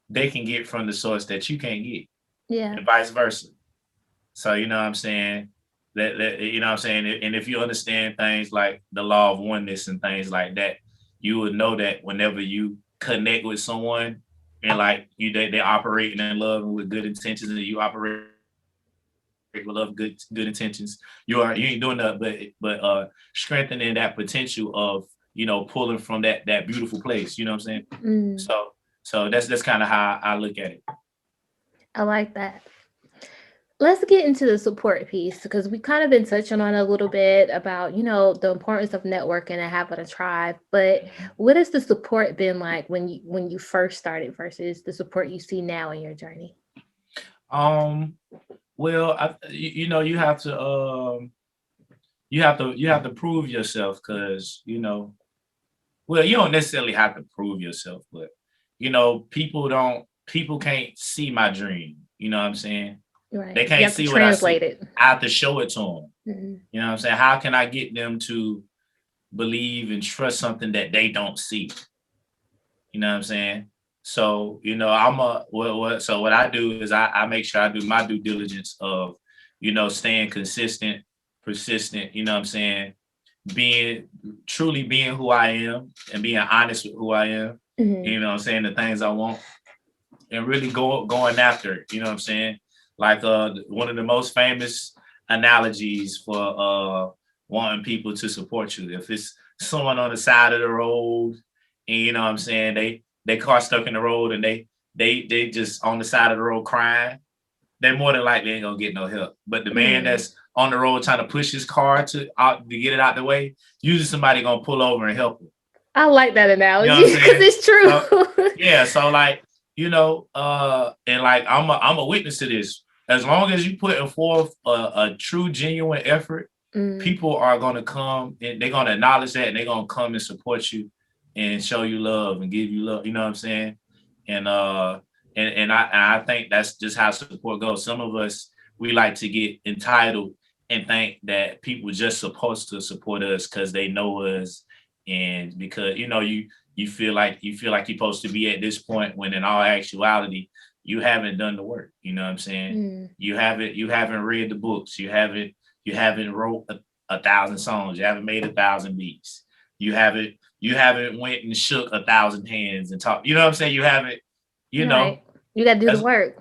they can get from the source that you can't get. Yeah. And vice versa. So, you know what I'm saying? That you know what I'm saying? And if you understand things like the law of oneness and things like that, you would know that whenever you connect with someone and like they're operating in love and with good intentions and you operate with love, good intentions, you ain't doing nothing but strengthening that potential of, pulling from that beautiful place. You know what I'm saying? So that's kind of how I look at it. I like that. Let's get into the support piece, because we kind of been touching on a little bit about, the importance of networking and having a tribe. But what has the support been like when you first started versus the support you see now in your journey? Well, you have to prove yourself, because well, you don't necessarily have to prove yourself, but people can't see my dream. You know what I'm saying? Right. They You can't have to see what I see. translate it. I have to show it to them. Mm-hmm. You know what I'm saying? How can I get them to believe and trust something that they don't see? You know what I'm saying? So, so what I do is I make sure I do my due diligence of, staying consistent, persistent, you know what I'm saying? Truly being who I am and being honest with who I am, Mm-hmm. you know what I'm saying? The things I want and really going after it, you know what I'm saying? Like one of the most famous analogies for wanting people to support you. If it's someone on the side of the road and you know what I'm saying, they car stuck in the road and they just on the side of the road crying, they more than likely ain't gonna get no help. But the man that's on the road trying to push his car to get it out the way, usually somebody gonna pull over and help him. I like that analogy because it's true. So like, and like I'm a witness to this. As long as you putting forth a true, genuine effort, people are gonna come and they're gonna acknowledge that and they're gonna come and support you and show you love and give you love. You know what I'm saying? And I think that's just how support goes. Some of us, we like to get entitled and think that people just supposed to support us because they know us and because you feel like you're supposed to be at this point when in all actuality you haven't done the work. You know what I'm saying? You haven't read the books. You haven't wrote 1,000 songs. You haven't made 1,000 beats. You haven't went and shook 1,000 hands and talked. You know what I'm saying? You haven't. You got to do the work.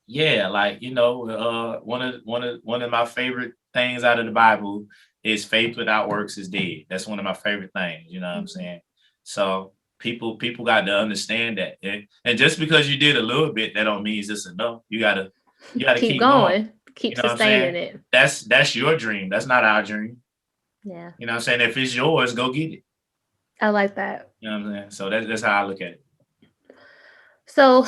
Yeah, like one of my favorite things out of the Bible is faith without works is dead. That's one of my favorite things. You know what I'm saying? So people got to understand that, and just because you did a little bit, that don't mean it's enough. You gotta keep going. Keep sustaining it. That's your dream. That's not our dream. Yeah. You know what I'm saying? If it's yours, go get it. I like that. You know what I'm saying? So that's how I look at it. So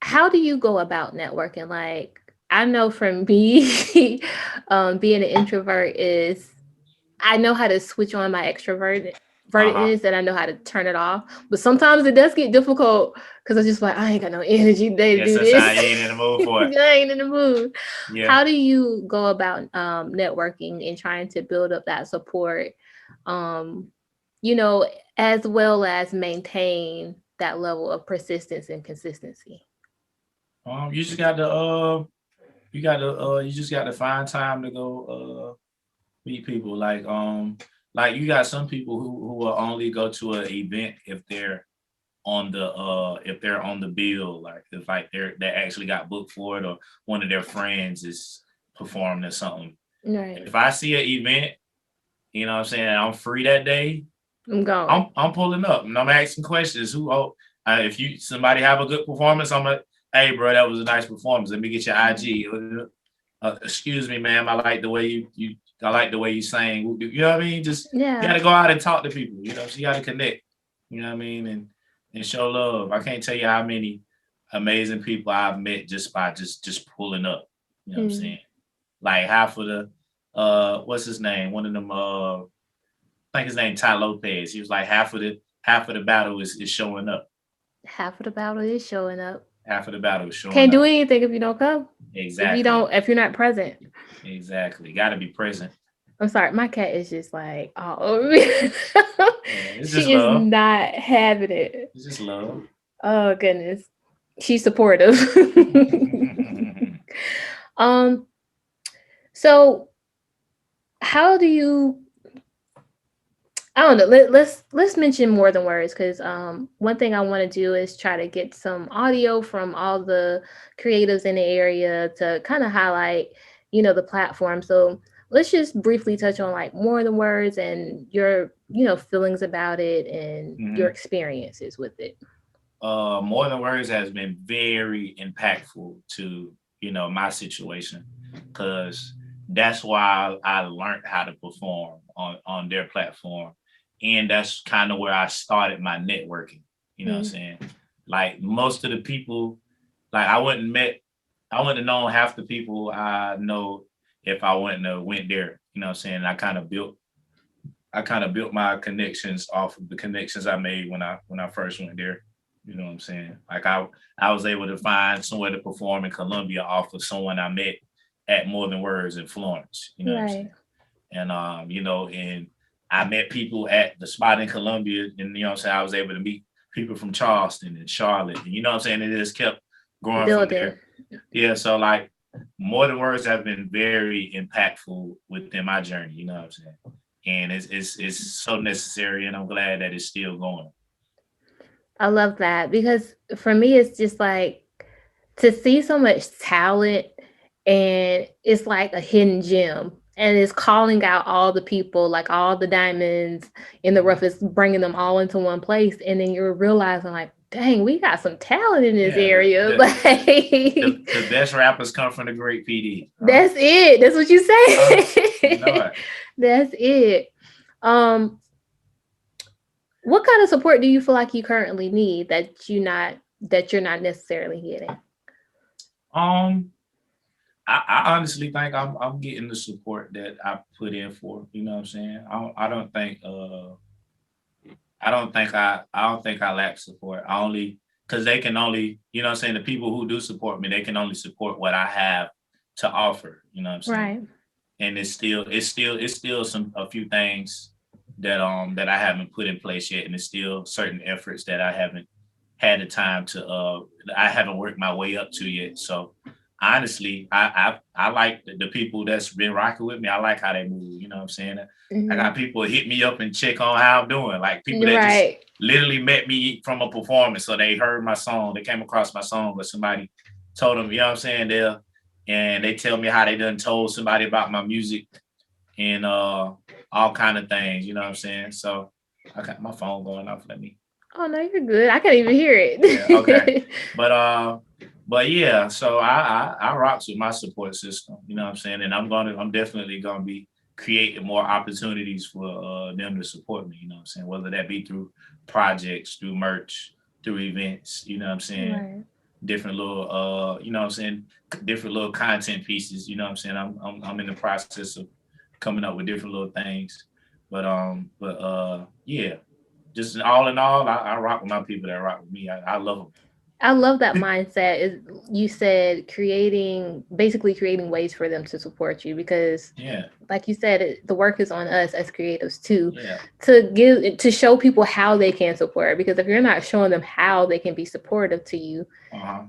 how do you go about networking? Like, I know from me, being an introvert is, I know how to switch on my extrovertedness and I know how to turn it off. But sometimes it does get difficult because I'm just like, I ain't got no energy today to do this. I ain't in the mood for it. I ain't in the mood. Yeah. How do you go about networking and trying to build up that support, as well as maintain that level of persistence and consistency? You just got to find time to go meet people. Like you got some people who will only go to an event if they're on the bill, like if they actually got booked for it or one of their friends is performing or something. Right. If I see an event, you know what I'm saying, I'm free that day, I'm going. I'm pulling up and I'm asking questions. If somebody have a good performance, I'm like, hey bro, that was a nice performance. Let me get your IG. Excuse me, ma'am. I like the way you sang. You know what I mean? Just you gotta go out and talk to people. You know, so you gotta connect. You know what I mean? And show love. I can't tell you how many amazing people I've met just by just pulling up. You know what I'm saying? Like half of the what's his name? One of them I think his name Ty Lopez. He was like half of the battle is showing up. Half of the battle is showing up. Half of the battle is showing up. Can't do anything if you don't come. Exactly. If you're not present. Exactly. Gotta be present. I'm sorry, my cat is just like all over me. She is not having it. It's just love. Oh goodness. She's supportive. So how do you, I don't know, let's mention more than words, because one thing I want to do is try to get some audio from all the creatives in the area to kind of highlight, the platform. So let's just briefly touch on like more than words and your, feelings about it and your experiences with it. More Than Words has been very impactful to, my situation, because that's why I learned how to perform on their platform. And that's kind of where I started my networking. You know what I'm saying? Like most of the people, like I wouldn't have known half the people I know if I wouldn't have went there. You know what I'm saying? I kind of built I kind of built my connections off of the connections I made when I first went there. You know what I'm saying? Like I was able to find somewhere to perform in Colombia off of someone I met at More Than Words in Florence. You know what I'm saying? And you know, and I met people at the spot in Columbia, and you know what I'm saying, I was able to meet people from Charleston and Charlotte, and you know what I'm saying, it just kept growing from there. Yeah, so like More Than Words have been very impactful within my journey, you know what I'm saying? And it's so necessary, and I'm glad that it's still going. I love that, because for me it's just like to see so much talent, and it's like a hidden gem, and it's calling out all the people, like all the diamonds in the rough, is bringing them all into one place, and then you're realizing like, dang, we got some talent in this area. The best rappers come from the great PD. That's it. That's what you say. You know that's it. What kind of support do you feel like you currently need that you're not necessarily getting? I honestly think I'm getting the support that I put in for. You know what I'm saying? I don't think I lack support. I only, because they can only, you know what I'm saying, the people who do support me, they can only support what I have to offer. You know what I'm saying? Right. And it's still a few things that I haven't put in place yet, and it's still certain efforts that I haven't had the time to I haven't worked my way up to yet. So honestly, I like the people that's been rocking with me. I like how they move. You know what I'm saying? Mm-hmm. I got people hit me up and check on how I'm doing. Like people that just literally met me from a performance, so they heard my song, they came across my song, but somebody told them, you know what I'm saying, and they tell me how they done told somebody about my music and all kind of things. You know what I'm saying? So I got my phone going off. Let me. Oh no, you're good. I can't even hear it. Yeah, okay. But yeah, so I rocks with my support system, you know what I'm saying? And I'm definitely gonna be creating more opportunities for them to support me, you know what I'm saying? Whether that be through projects, through merch, through events, you know what I'm saying? Right. Different little you know what I'm saying, different little content pieces, you know what I'm saying? I'm in the process of coming up with different little things. But yeah. Just all in all, I rock with my people that rock with me. I love them. I love that mindset. Is you said basically creating ways for them to support you, because like you said, the work is on us as creatives too, to show people how they can support. Because if you're not showing them how they can be supportive to you,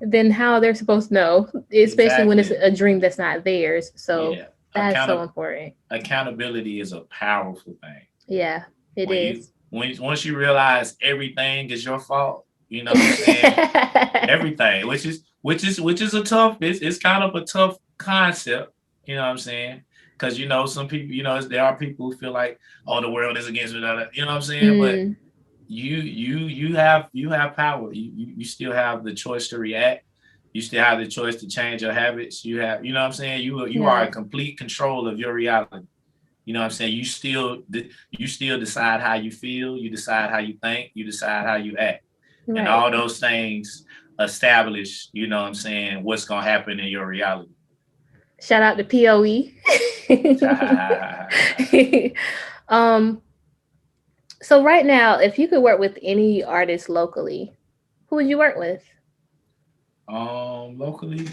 then how they're supposed to know, especially when it's a dream that's not theirs. So that's so important. Accountability is a powerful thing. Yeah, it is. Once you realize everything is your fault, you know what I'm saying? Everything, which is a tough, it's kind of a tough concept, you know what I'm saying? Because, you know, some people, you know, there are people who feel like, oh, the world is against me, you know what I'm saying? But you have power. You still have the choice to react. You still have the choice to change your habits. You have, you know what I'm saying? You are in complete control of your reality. You know what I'm saying? You still decide how you feel. You decide how you think. You decide how you act. Right. And all those things establish, you know what I'm saying, what's going to happen in your reality. Shout out to POE. So right now, if you could work with any artist locally, who would you work with? Locally,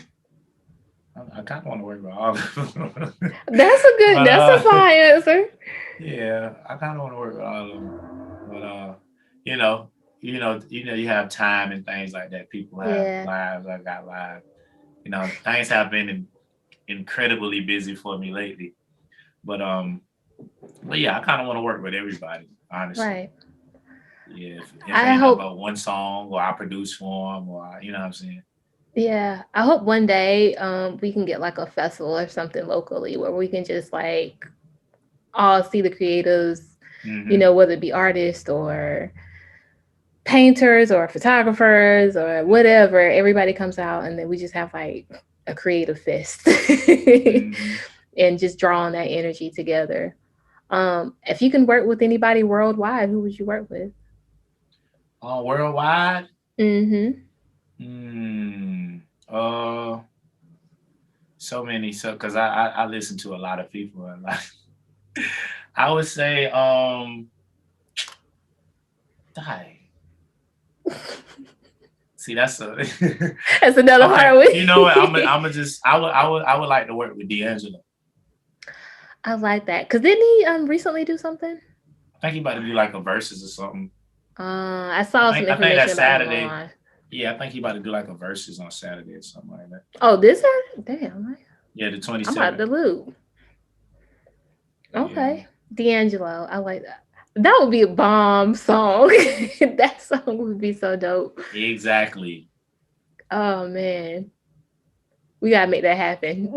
I kind of want to work with all of them. That's a fine answer. Yeah, I kind of want to work with all of them. But you have time and things like that. People have lives. I got lives. You know, things have been incredibly busy for me lately. But yeah, I kind of want to work with everybody, honestly. Right. Yeah, if I hope about one song, or I produce for them, or you know what I'm saying. Yeah, I hope one day we can get like a festival or something locally where we can just like all see the creatives, you know, whether it be artists or painters or photographers or whatever. Everybody comes out and then we just have like a creative fest and just draw on that energy together. If you can work with anybody worldwide, who would you work with? Worldwide? So many. So, because I listen to a lot of people. I would say, die. See, that's a That's another hard okay. one. You know what? I would like to work with D'Angelo. I like that. Cause didn't he recently do something? I think he about to do like a versus or something. I saw some I think information that's about him Saturday. online. Yeah, I think he about to do like a versus on Saturday or something like that. Oh, this Saturday? Damn. Yeah, the 27th. I'm out the loop. Okay. Yeah. D'Angelo. I like that. That would be a bomb song. That song would be so dope. Exactly. Oh man. We gotta make that happen.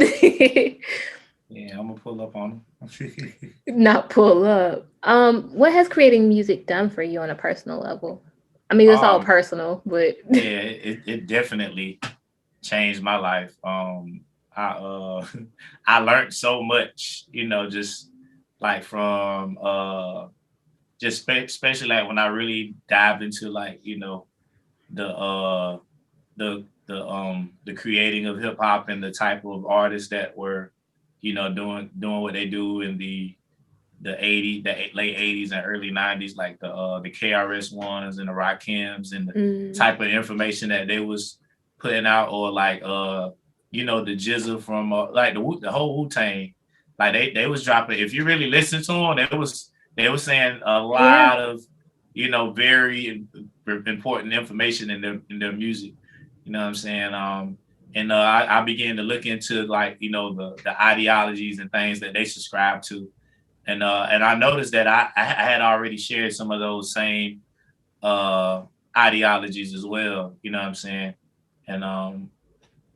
Yeah, I'm gonna pull up on him. Not pull up. What has creating music done for you on a personal level? I mean, it's all personal, but yeah, it definitely changed my life. I I learned so much, you know, just like from just especially like when I really dived into like, you know, the creating of hip hop and the type of artists that were, you know, doing what they do in the late 80s and early 90s, like the KRS Ones and the Rakims and the type of information that they was putting out, or like you know, the Jizza from like the whole Wu-Tang, like they was dropping. If you really listen to them, they was saying a lot of, you know, very important information in their music. You know what I'm saying? And I began to look into, like, you know, the ideologies and things that they subscribe to. And I noticed that I had already shared some of those same ideologies as well. You know what I'm saying? And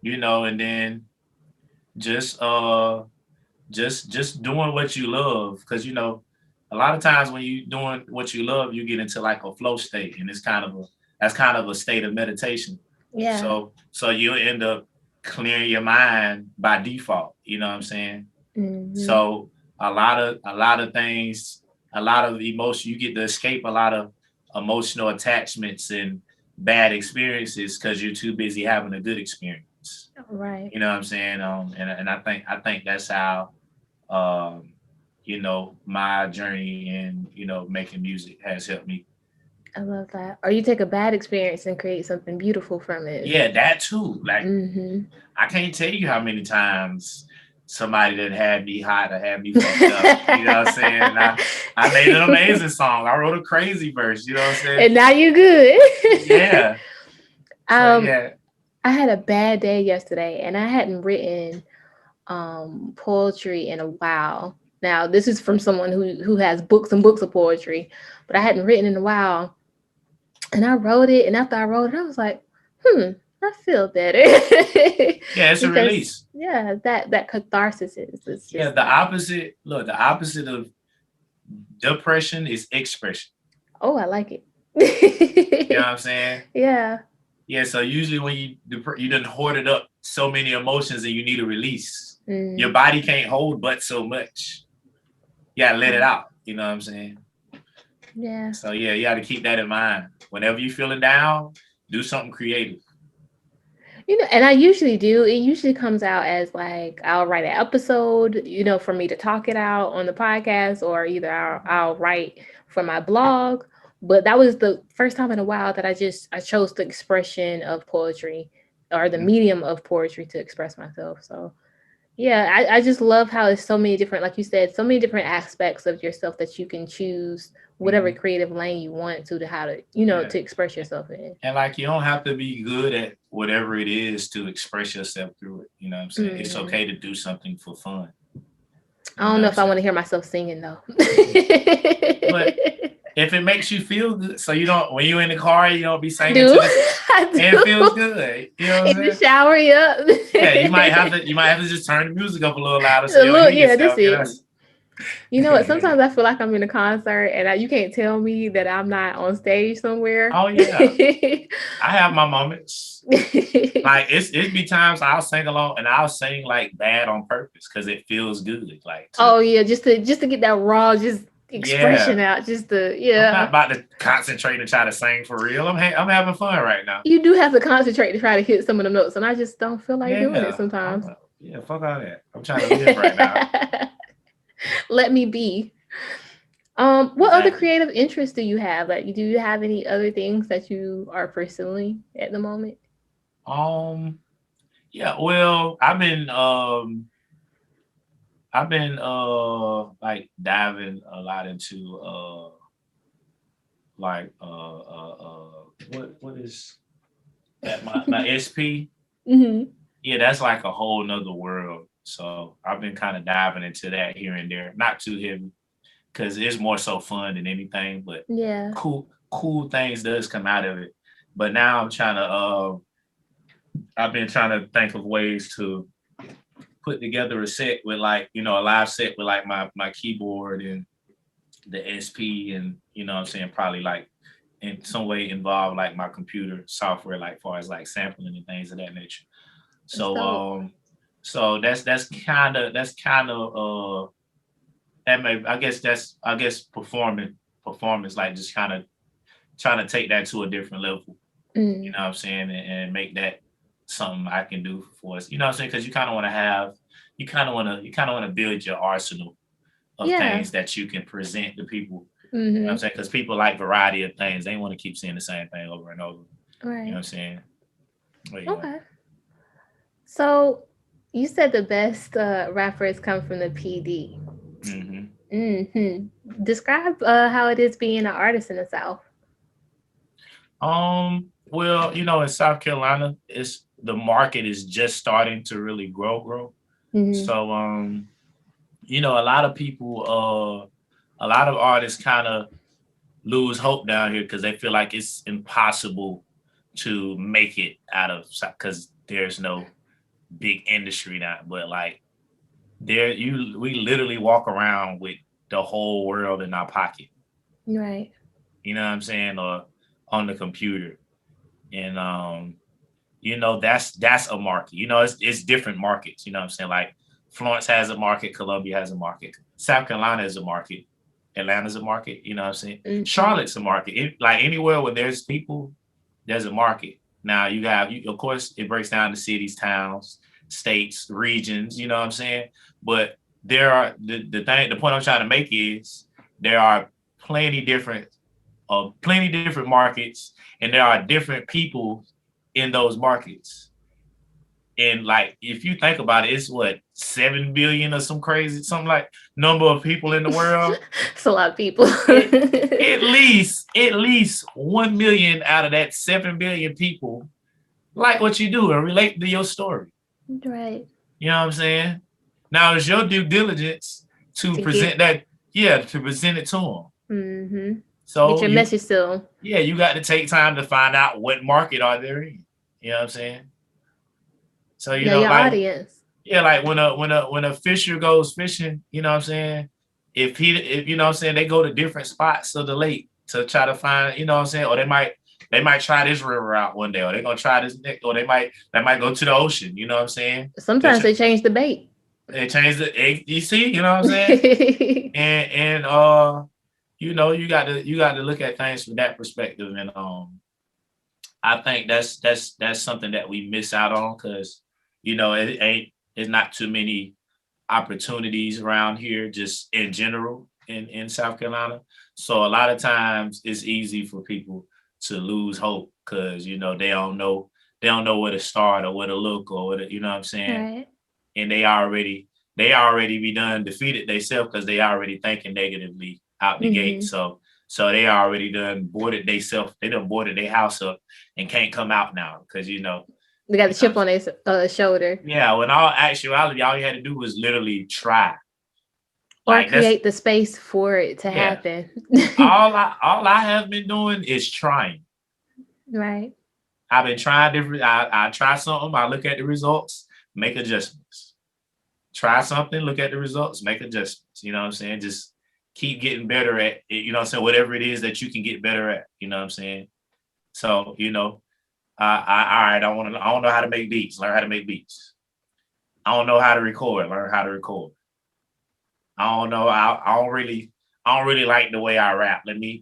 you know, and then just doing what you love, because, you know, a lot of times when you doing what you love, you get into like a flow state, and that's kind of a state of meditation. yeah. So you end up clearing your mind by default. You know what I'm saying? Mm-hmm. So a lot of things, a lot of emotion, you get to escape a lot of emotional attachments and bad experiences because you're too busy having a good experience. Right. You know what I'm saying? And I think that's how you know, my journey in, you know, making music has helped me. I love that. Or you take a bad experience and create something beautiful from it. Yeah, that too. Like, mm-hmm. I can't tell you how many times somebody that had me hot or had me fucked up. You know what I'm saying? And I made an amazing song. I wrote a crazy verse. You know what I'm saying? And now you're good. Yeah. So, yeah. I had a bad day yesterday, and I hadn't written poetry in a while. Now, this is from someone who has books and books of poetry, but I hadn't written in a while. And I wrote it, and after I wrote it, I was like, I feel better. Yeah, it's a release. Yeah, that catharsis is just, yeah, the opposite of depression is expression. Oh, I like it. You know what I'm saying? Yeah. Yeah, so usually when you done hoarded up so many emotions and you need a release, your body can't hold but so much. You gotta let it out. You know what I'm saying? Yeah. So yeah, you gotta keep that in mind. Whenever you're feeling down, do something creative. You know, and I usually do. It usually comes out as like I'll write an episode, you know, for me to talk it out on the podcast, or either I'll write for my blog. But that was the first time in a while that I chose the expression of poetry, or the medium of poetry, to express myself. So yeah, I just love how it's so many different, like you said, so many different aspects of yourself that you can choose whatever creative lane you want to how to, you know, to express yourself in. And like, you don't have to be good at whatever it is to express yourself through it. You know what I'm saying? It's okay to do something for fun. I don't know if I want to hear myself singing though. But if it makes you feel good, so you don't, when you're in the car, you don't be singing and it feels good. You know what I'm saying? In the shower, yeah. Yeah, you might have to just turn the music up a little louder. So that's it. You know what? Sometimes I feel like I'm in a concert and you can't tell me that I'm not on stage somewhere. Oh yeah, I have my moments. Like it's be times I'll sing along and I'll sing like bad on purpose because it feels good. Like just to get that raw expression out. Just I'm not about to concentrate and try to sing for real. I'm having fun right now. You do have to concentrate to try to hit some of the notes, and I just don't feel like doing it sometimes. Fuck all that. I'm trying to live right now. Let me be. What other creative interests do you have? Like, do you have any other things that you are pursuing at the moment? Yeah, well, I've been like diving a lot into like what is that my SP? Mm-hmm. Yeah, that's like a whole nother world. So I've been kind of diving into that here and there. Not too heavy because it's more so fun than anything, but Yeah. cool things does come out of it. But now I've been trying to think of ways to put together a set with like, a live set with like my keyboard and the SP and what I'm saying, probably like in some way involve like my computer software, like far as like sampling and things of that nature. So so that's kind of that may I guess performance like just kind of trying to take that to a different level. You know what I'm saying, and make that something I can do for us. You know what I'm saying? Because you kind of want to build your arsenal of things that you can present to people. You know what I'm saying? Because people like variety of things. They want to keep seeing the same thing over and over. Right. You know what I'm saying? Okay. So you said the best rappers come from the PD. Describe how it is being an artist in the South. Well, in South Carolina, the market is just starting to really grow. So, a lot of people, a lot of artists kind of lose hope down here because they feel like it's impossible to make it out of, because there's no big industry now. But like we literally walk around with the whole world in our pocket. Right. You know what I'm saying? Or on the computer. And that's a market. It's different markets. You know what I'm saying? Like Florence has a market, Columbia has a market, South Carolina is a market, Atlanta's a market. You know what I'm saying? Charlotte's a market. Like anywhere where there's people, there's a market. Now of course, it breaks down to cities, towns, states, regions. You know what I'm saying? But there are the point I'm trying to make is there are plenty different markets, and there are different people in those markets. And like, if you think about it, it's what 7 billion or some crazy, something like number of people in the world. It's a lot of people. at least 1 million out of that 7 billion people like what you do and relate to your story. Right. You know what I'm saying? Now it's your due diligence to present to present it to them. Mm-hmm. So get your message still. Yeah, you got to take time to find out what market are they in. You know what I'm saying? So your like audience. Yeah, like when a fisher goes fishing, you know what I'm saying? If you know what I'm saying, they go to different spots of the lake to try to find, you know what I'm saying, or they might try this river out one day, or they're gonna try this next, or they might go to the ocean, you know what I'm saying? Sometimes they change the bait. They change the egg, you see, you know what I'm saying? and you got to look at things from that perspective, and I think that's something that we miss out on because there's not too many opportunities around here just in general in South Carolina. So a lot of times it's easy for people to lose hope because they don't know where to start or where to look or what, you know what I'm saying? Right. And they already be done defeated themselves because they already thinking negatively out the gate. So they already done boarded themselves. They done boarded their house up and can't come out now because they got the chip on their shoulder. Yeah, when all actuality, all you had to do was literally try. Or create the space for it to happen. all I have been doing is trying. Right. I've been trying different. I try something. I look at the results, make adjustments. Try something, look at the results, make adjustments. You know what I'm saying? Just keep getting better at it. You know what I'm saying? Whatever it is that you can get better at. You know what I'm saying? So I don't know how to make beats. Learn how to make beats. I don't know how to record. Learn how to record. I don't know. I don't really like the way I rap. Let me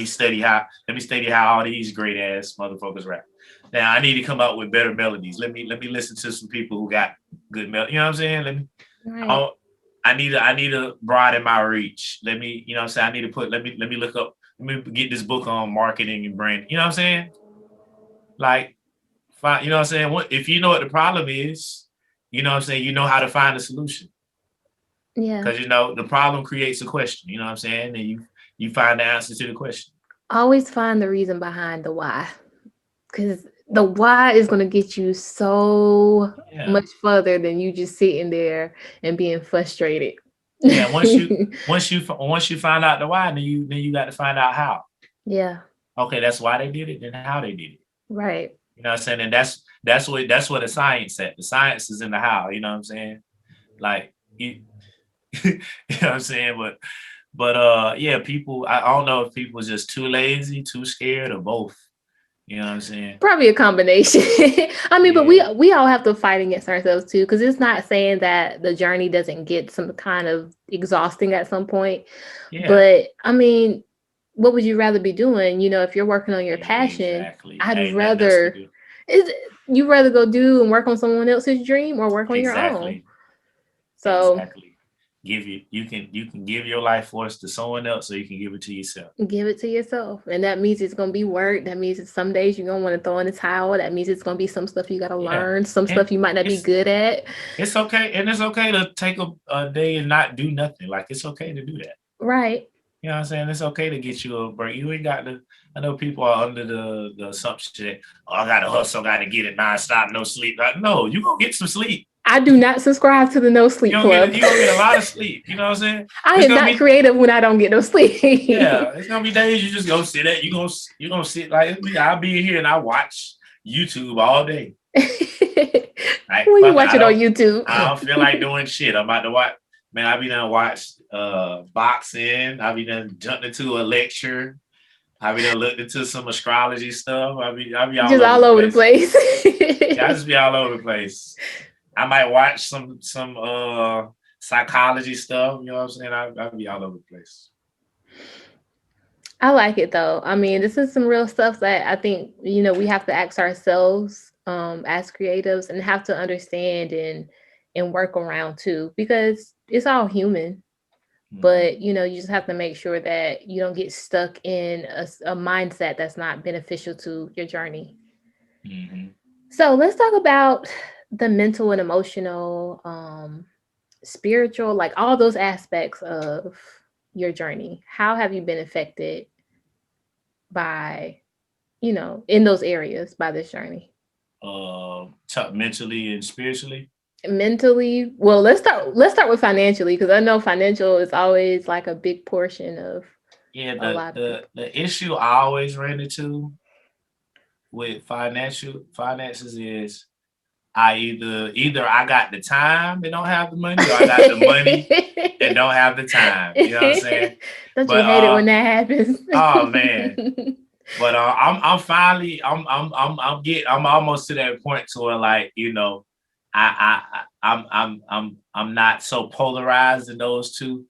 study how all these great ass motherfuckers rap. Now I need to come up with better melodies. Let me listen to some people who got good melody. You know what I'm saying? I need to broaden my reach. Let me, you know what I'm saying? I need to put, let me look up, let me get this book on marketing and brand. You know what I'm saying? Like, find, you know what I'm saying? What if you know what the problem is, you know what I'm saying? You know how to find a solution. Yeah. Because you know the problem creates a question, you know what I'm saying? And you find the answer to the question. Always find the reason behind the why. Because the why is going to get you so much further than you just sitting there and being frustrated. Yeah, once you find out the why, then you got to find out how. Yeah. Okay, that's why they did it, then how they did it. Right. You know what I'm saying? And that's what the science at. The science is in the how, you know what I'm saying? Like you know what I'm saying? But yeah, people, I don't know if people are just too lazy, too scared, or both. You know what I'm saying? Probably a combination. I mean, but we all have to fight against ourselves too, because it's not saying that the journey doesn't get some kind of exhausting at some point. Yeah. But I mean, what would you rather be doing? You know, if you're working on your passion, exactly. I'd rather you rather go do and work on someone else's dream or work on your own. So exactly. You can give your life force to someone else, so you can give it to yourself. Give it to yourself. And that means it's gonna be work. That means some days you're gonna want to throw in the towel. That means it's gonna be some stuff you gotta learn, some stuff you might not be good at. It's okay. And it's okay to take a day and not do nothing. Like, it's okay to do that. Right. You know what I'm saying? It's okay to get you a break. You ain't got to. I know people are under the assumption that, oh, I gotta hustle, gotta get it nonstop, no sleep. Like, no, you gonna get some sleep. I do not subscribe to the no sleep club. You're gonna get a lot of sleep. You know what I'm saying? I am not creative when I don't get no sleep. Yeah, it's gonna be days you just go sit at. You're gonna sit like I'll be here and I watch YouTube all day. Like, when you watch it on YouTube, I don't feel like doing shit. I'm about to watch. Man, I be done watch boxing. I be done jumped into a lecture. I be done looked into some astrology stuff. I be all just all over the place. Yeah, I just be all over the place. I might watch some psychology stuff. You know what I'm saying? I'll be all over the place. I like it though. I mean, this is some real stuff that I think, you know, we have to ask ourselves as creatives and have to understand and work around too, because it's all human. But, you know, you just have to make sure that you don't get stuck in a mindset that's not beneficial to your journey. Mm-hmm. So let's talk about the mental and emotional, spiritual, like all those aspects of your journey. How have you been affected by, you know, in those areas by this journey? Mentally and spiritually. Mentally, well, let's start with financially, because I know financial is always like a big portion of the issue I always ran into with finances is I either I got the time and don't have the money, or I got the money and don't have the time. You know what I'm saying? Don't you hate it when that happens? Oh man. But I'm almost to that point to where, like, you know, I'm not so polarized in those two,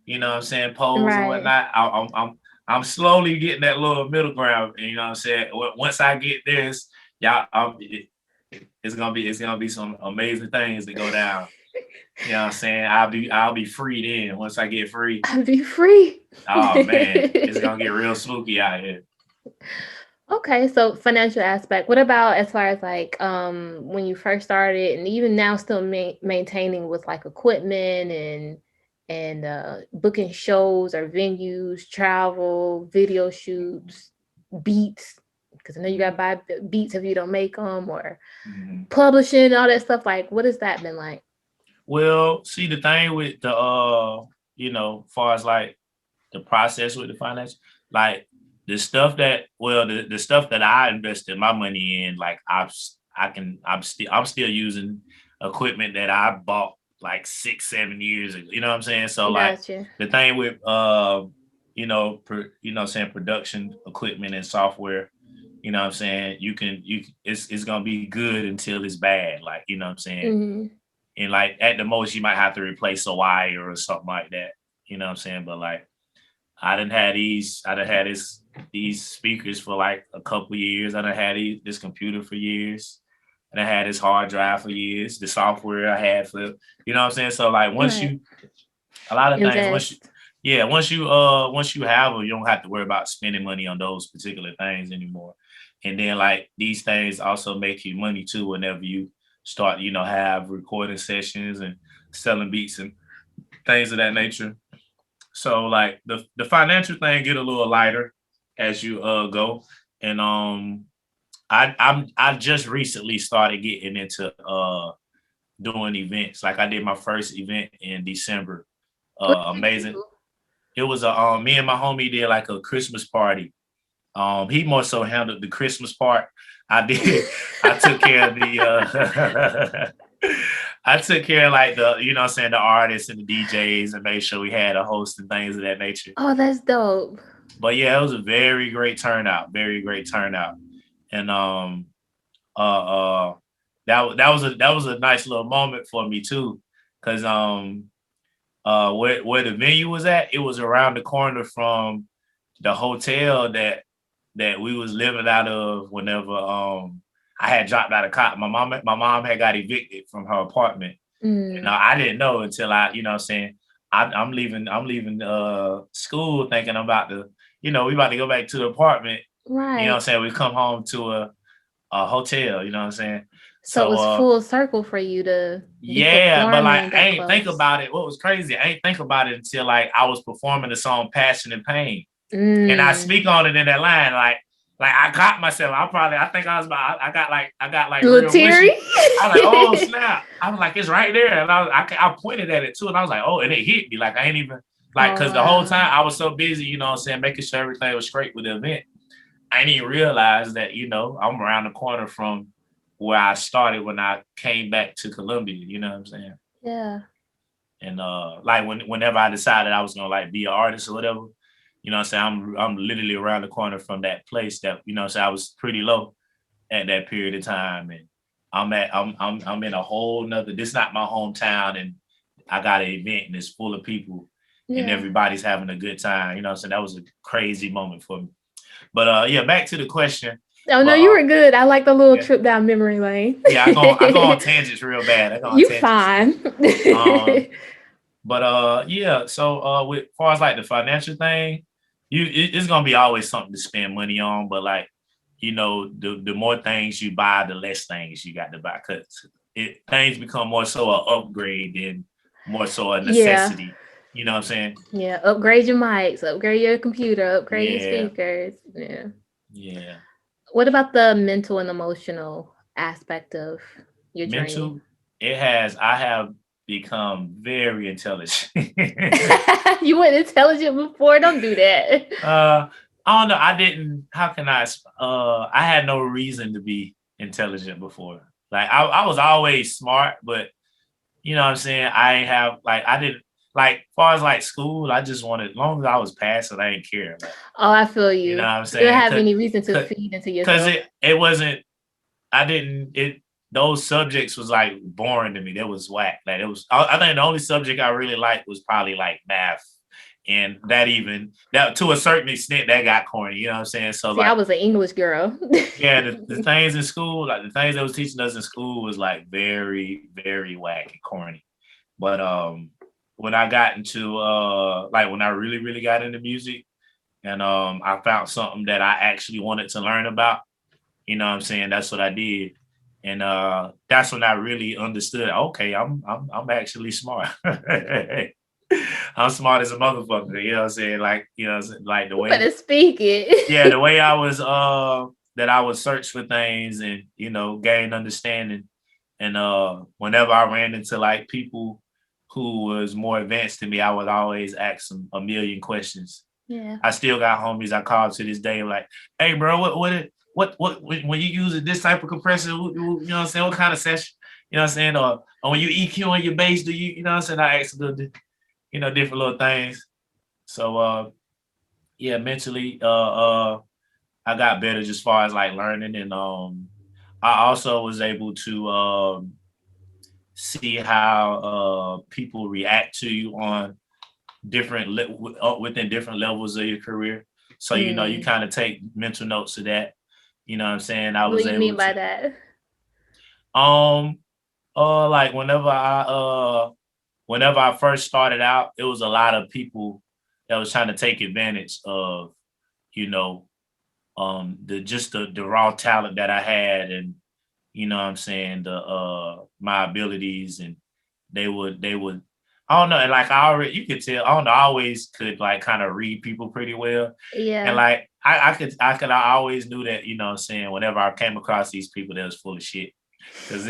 you know what I'm saying, poles and whatnot. I'm slowly getting that little middle ground, you know what I'm saying. Once I get this, y'all, it's gonna be some amazing things that go down. You know what I'm saying? I'll be free then. Once I get free, I'll be free. Oh man, it's gonna get real spooky out here. Okay, so financial aspect. What about as far as like when you first started, and even now still maintaining with like equipment and booking shows or venues, travel, video shoots, beats, because I know you gotta buy beats if you don't make them, or publishing, all that stuff. Like, what has that been like? Well, see, the thing with the you know, far as like the process with the finance, like the stuff that the stuff that I invested my money in, like I'm still using equipment that I bought like 6-7 years ago. You know what I'm saying? So gotcha. Like the thing with you know, saying production equipment and software, you know what I'm saying, it's gonna be good until it's bad. Like, you know what I'm saying? Mm-hmm. And like at the most you might have to replace a wire or something like that. You know what I'm saying? But like I done had these speakers for like a couple of years. I done had this computer for years. and I had this hard drive for years. The software I had for, you know what I'm saying? So like a lot of things, once you have them, you don't have to worry about spending money on those particular things anymore. And then like these things also make you money too whenever you start, have recording sessions and selling beats and things of that nature. So like the financial thing get a little lighter as you go. And I just recently started getting into doing events. Like I did my first event in December. Amazing. It was me and my homie did like a Christmas party. He more so handled the Christmas part. I took care of the I took care of like the, what I'm saying, the artists and the DJs and made sure we had a host and things of that nature. Oh, that's dope. But yeah, it was a very great turnout. And that was a nice little moment for me too. Cause where the venue was at, it was around the corner from the hotel that we was living out of whenever I had dropped out of college. My mom had got evicted from her apartment. And I didn't know until I'm leaving school thinking I'm about to, we about to go back to the apartment. Right. We come home to a hotel, you know what I'm saying? So it was full circle for you to but like I ain't think about it. What was crazy, I ain't think about it until like I was performing the song Passion and Pain. And I speak on it in that line, like I caught myself. I got like little teary. I was like, oh snap! I was like, it's right there, and I pointed at it too, and I was like, oh, and it hit me. Like I ain't even because the whole time I was so busy, you know what I'm saying, making sure everything was straight with the event. I didn't even realize that I'm around the corner from where I started when I came back to Columbia. You know what I'm saying? Yeah. And like whenever I decided I was gonna like be an artist or whatever. You know what I'm saying? I'm literally around the corner from that place that, I was pretty low at that period of time. And I'm in a whole nother, this is not my hometown, and I got an event and it's full of people and everybody's having a good time. You know what I'm saying? That was a crazy moment for me. But back to the question. Oh no, you were good. I like the little trip down memory lane. Yeah, I go on tangents real bad. You fine. So with far as like the financial thing, it's gonna be always something to spend money on, but like, the more things you buy, the less things you got to buy, because things become more so an upgrade than more so a necessity. Yeah. You know what I'm saying? Yeah, upgrade your mics, upgrade your computer, upgrade your speakers. Yeah. Yeah. What about the mental and emotional aspect of your journey? I have become very intelligent. You weren't intelligent before. Don't do that. I don't know. I had no reason to be intelligent before. Like I was always smart, but you know what I'm saying? I didn't like far as like school, I just wanted, as long as I was passing, I didn't care. Like, I feel you. You know what I'm saying? You didn't have any reason to feed into yourself. Because it wasn't, those subjects was like boring to me. That was whack. Like I think the only subject I really liked was probably like math. And that to a certain extent that got corny, you know what I'm saying? So I was an English girl. Yeah, the things in school, like the things that was teaching us in school was like very, very whack and corny. But when I got into when I really, really got into music and I found something that I actually wanted to learn about, you know what I'm saying? That's what I did. And that's when I really understood, okay, I'm actually smart. I'm smart as a motherfucker, you know what I'm saying? Like, you know, like the way you better speak it. Yeah, the way I was that I would search for things and, gain understanding. And whenever I ran into like people who was more advanced than me, I would always ask them a million questions. Yeah. I still got homies I call to this day like, hey bro, what when you use this type of compressor, you know what I'm saying? What kind of session? You know what I'm saying? Or when you EQ on your bass, do you know what I'm saying? I ask them different little things. So mentally, I got better just as far as like learning, and I also was able to see how people react to you on within different levels of your career. So you kind of take mental notes of that. You know what I'm saying? What do you mean by that? Like whenever I first started out, it was a lot of people that was trying to take advantage of, you know, the raw talent that I had, and you know what I'm saying, the my abilities, and they would I don't know, and like I already, you could tell, I don't know, I always could like kind of read people pretty well. And Yeah. like I always knew that, you know what I'm saying, whenever I came across these people that was full of shit. Cause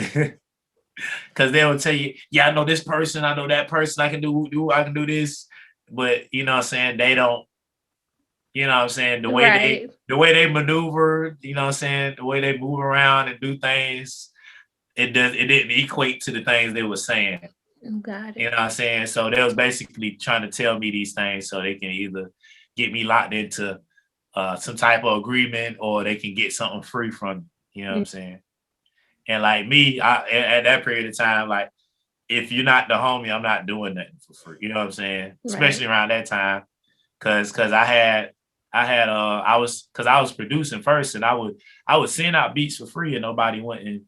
because they will tell you, yeah, I know this person, I know that person, I can do this. But you know what I'm saying, they don't, you know what I'm saying, Right. the way they maneuver, you know what I'm saying, the way they move around and do things, it didn't equate to the things they were saying. Got You it. know what I'm saying? So they was basically trying to tell me these things so they can either get me locked into some type of agreement, or they can get something free from me. You know what I'm saying? And like me, at that period of time, like if you're not the homie, I'm not doing nothing for free. You know what I'm saying? Right. Especially around that time, because I was, because I was producing first, and I would send out beats for free, and nobody wouldn't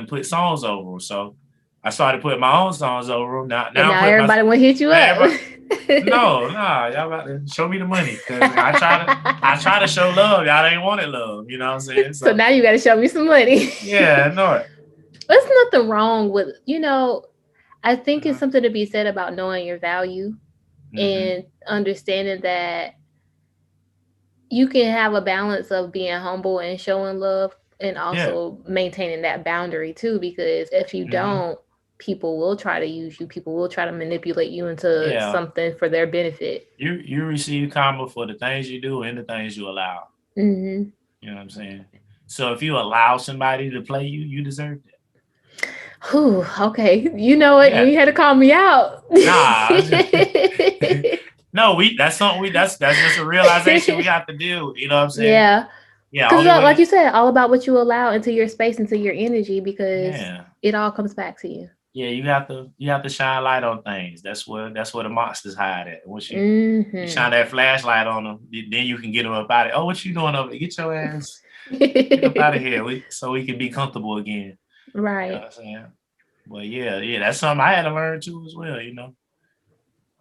put songs over them. So I started putting my own songs over them. And Now I'm now putting my everybody want to hit you now up. everybody, no, y'all about to show me the money, because I try to show love. Y'all ain't wanted love. You know what I'm saying? So So now you got to show me some money. yeah, I know it. There's nothing wrong with, I think it's Uh-huh. something to be said about knowing your value Mm-hmm. and understanding that you can have a balance of being humble and showing love, and Yeah. also maintaining that boundary too, because if you Mm-hmm. don't, people will try to use you, people will try to manipulate you into Yeah. something for their benefit. You receive karma for the things you do and the things you allow. Mm-hmm. You know what I'm saying? So if you allow somebody to play you, you deserve that. Whew, okay. You know what? You Yeah. ain't had to call me out. Nah. No, that's just a realization we have to deal with. You know what I'm saying? Yeah. Yeah, Because, only like way. you said, all about what you allow into your space, into your energy, because Yeah. it all comes back to you. Yeah, you have to shine light on things. That's where the monsters hide at. Once you Mm-hmm. shine that flashlight on them, then you can get them up out of it. Oh, what you doing over there? Get your ass, get up out of here. So we can be comfortable again. You know what Right. I'm saying? But yeah, that's something I had to learn too as well, you know.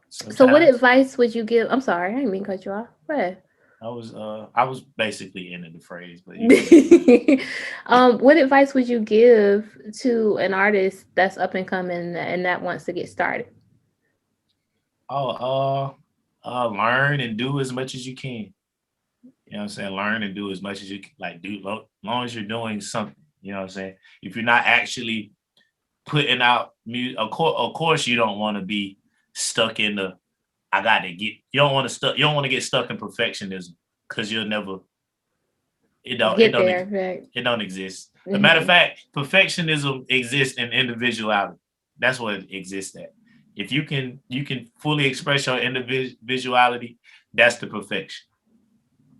So, what Sometimes advice would you give? I'm sorry, I didn't mean to cut you off. Go ahead. I was basically into the phrase, but you can go ahead. What advice would you give to an artist that's up and coming and that wants to get started? Oh, learn and do as much as you can. You know what I'm saying? Learn and do as much as you can, like do long as you're doing something. You know what I'm saying? If you're not actually putting out music, of course you don't want to be stuck in the I got to get. You don't want to get stuck in perfectionism, because you'll never. It Get don't there, right? it don't exist. As a matter of Mm-hmm. fact, perfectionism exists in individuality. That's what it exists at. If you can fully express your individuality, that's the perfection.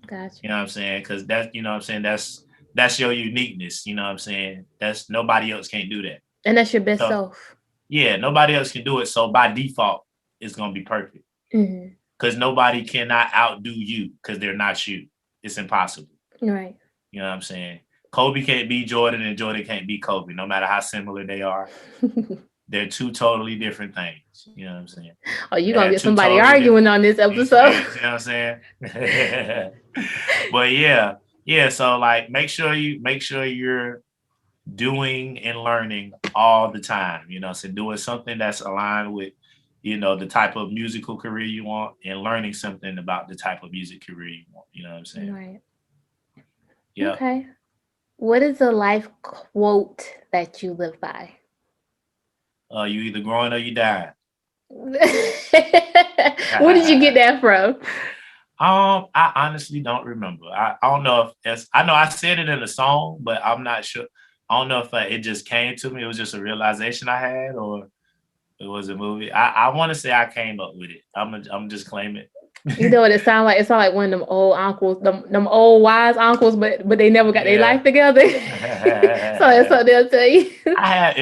Gotcha. You know what I'm saying? Because that's, you know what I'm saying, that's your uniqueness. You know what I'm saying? That's Nobody else can't do that. And that's your best So self. yeah, nobody else can do it. So by default, it's gonna be perfect. Mm-hmm. Because nobody cannot outdo you, because they're not you. It's impossible. Right. You know what I'm saying? Kobe can't be Jordan, and Jordan can't be Kobe, no matter how similar they are. They're two totally different things. You know what I'm saying? Oh, you're They gonna have get two somebody totally different. arguing on this You episode. know what I'm saying? But yeah. So like, make sure you're doing and learning all the time. You know, so doing something that's aligned with, you know, the type of musical career you want, and learning something about the type of music career you want. You know what I'm saying? Right. Yeah. Okay. What is a life quote that you live by? You either growing or you dying. Where did you get that from? I honestly don't remember. I don't know if I know I said it in a song, but I'm not sure. I don't know if it just came to me. It was just a realization I had, or it was a movie. I want to say I came up with it. I'm just claiming You it. know what it sounds like? It sounds like one of them old uncles, them old wise uncles, but they never got their Yeah. life together. So that's what they'll tell you. I have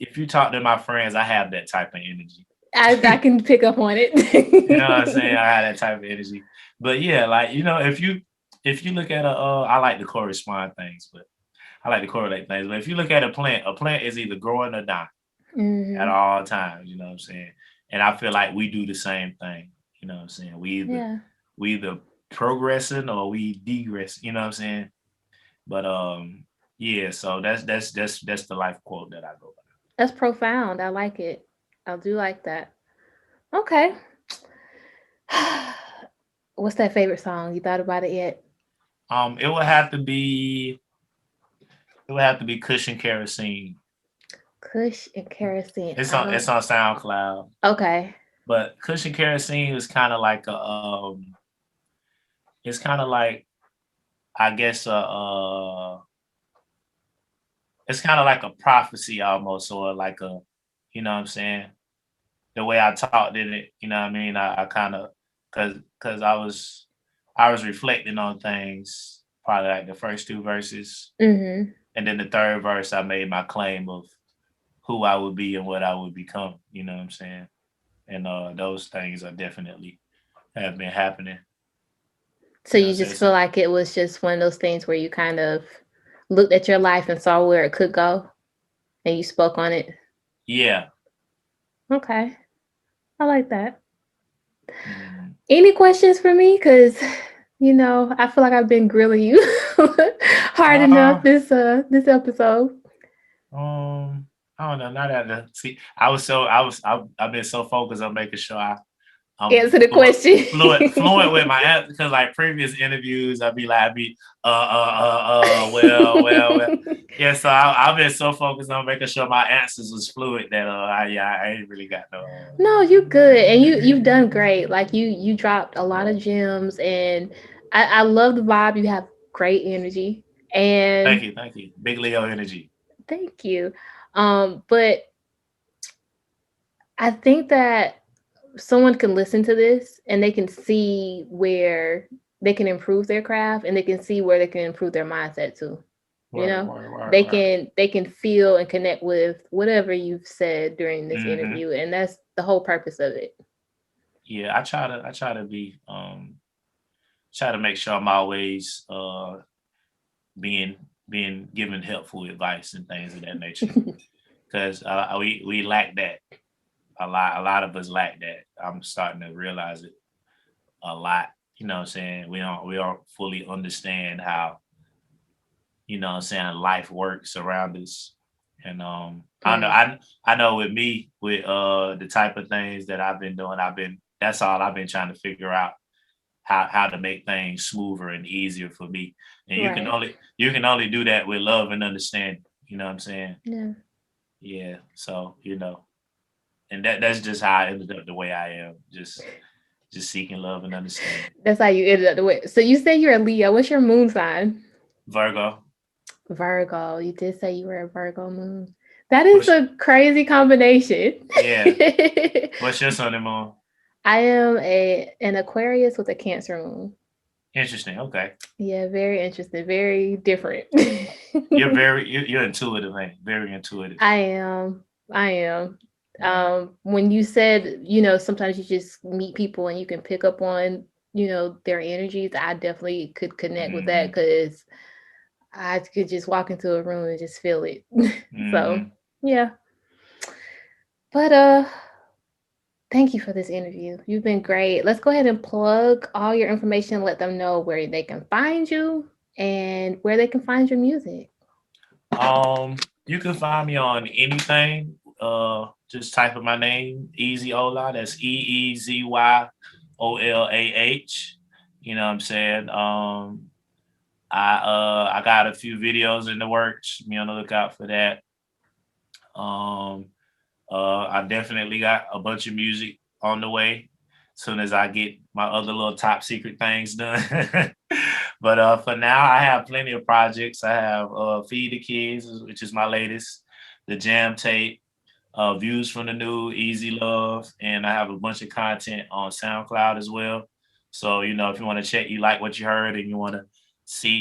if you talk to my friends, I have that type of energy. I can pick up on it. You know what I'm saying? I have that type of energy. But yeah, like, you know, if you look at I like to correspond things, but I like to correlate things. But if you look at a plant is either growing or dying at all times. You know what I'm saying? And I feel like we do the same thing. You know what I'm saying? We either progressing or we degress. You know what I'm saying? But yeah. So that's the life quote that I go by. That's profound. I like it. I do like that. Okay. What's that favorite song? You thought about it yet? It would have to be Cushion Kerosene. Kush and Kerosene. It's on SoundCloud. Okay. But Cushion Kerosene is kind of like it's kind of like, I guess it's kind of like a prophecy almost, or like a, you know what I'm saying? The way I talked in it, you know what I mean? I kind of, cause I was reflecting on things, probably like the first two verses. And then the third verse, I made my claim of who I would be and what I would become, you know what I'm saying? And those things are definitely have been happening. So you just feel like it was just one of those things where you kind of looked at your life and saw where it could go and you spoke on it? Yeah. Okay. I like that. Any questions for me? Because, you know, I feel like I've been grilling you hard enough this episode. I don't know. Not that see. I've been so focused on making sure answer the question. fluent with my answer, because like previous interviews, I'd be well. Yeah, so I've been so focused on making sure my answers was fluid that I ain't really got no. No, you good, and you've done great. Like you dropped a lot of gems, and I love the vibe. You have great energy, and thank you, big Leo energy. Thank you, but I think that someone can listen to this and they can see where they can improve their craft, and they can see where they can improve their mindset too. You know, they can feel and connect with whatever you've said during this interview, and that's the whole purpose of it. Yeah, I try to be try to make sure I'm always being given helpful advice and things of that nature, because we lack that. A lot of us lack that. I'm starting to realize it a lot. You know what I'm saying? We don't fully understand how, you know what I'm saying, life works around us. And I know with me, with the type of things that I've been doing, that's all I've been trying to figure out, how to make things smoother and easier for me. And you can only do that with love and understanding. You know what I'm saying? Yeah. Yeah. So, you know. And that's just how I ended up the way I am, just seeking love and understanding. That's how you ended up the way. So you say you're a Leo. What's your moon sign? Virgo. Virgo. You did say you were a Virgo moon. That is a crazy combination. Yeah. What's your sun and moon? I am an Aquarius with a Cancer moon. Interesting. Okay. Yeah, very interesting. Very different. You're intuitive, man. Very intuitive. I am. When you said, you know, sometimes you just meet people and you can pick up on, you know, their energies, I definitely could connect with that, because I could just walk into a room and just feel it. So yeah. But thank you for this interview. You've been great. Let's go ahead and plug all your information, let them know where they can find you and where they can find your music. You can find me on anything. Just type in my name, Eezy Olah. That's EEZY OLAH. You know what I'm saying? I got a few videos in the works. Be on the lookout for that. I definitely got a bunch of music on the way as soon as I get my other little top secret things done. But for now, I have plenty of projects. I have Feed the Kids, which is my latest, the Jam Tape, Views from the New, Eezy Love, and I have a bunch of content on SoundCloud as well. So, you know, if you want to check, you like what you heard and you want to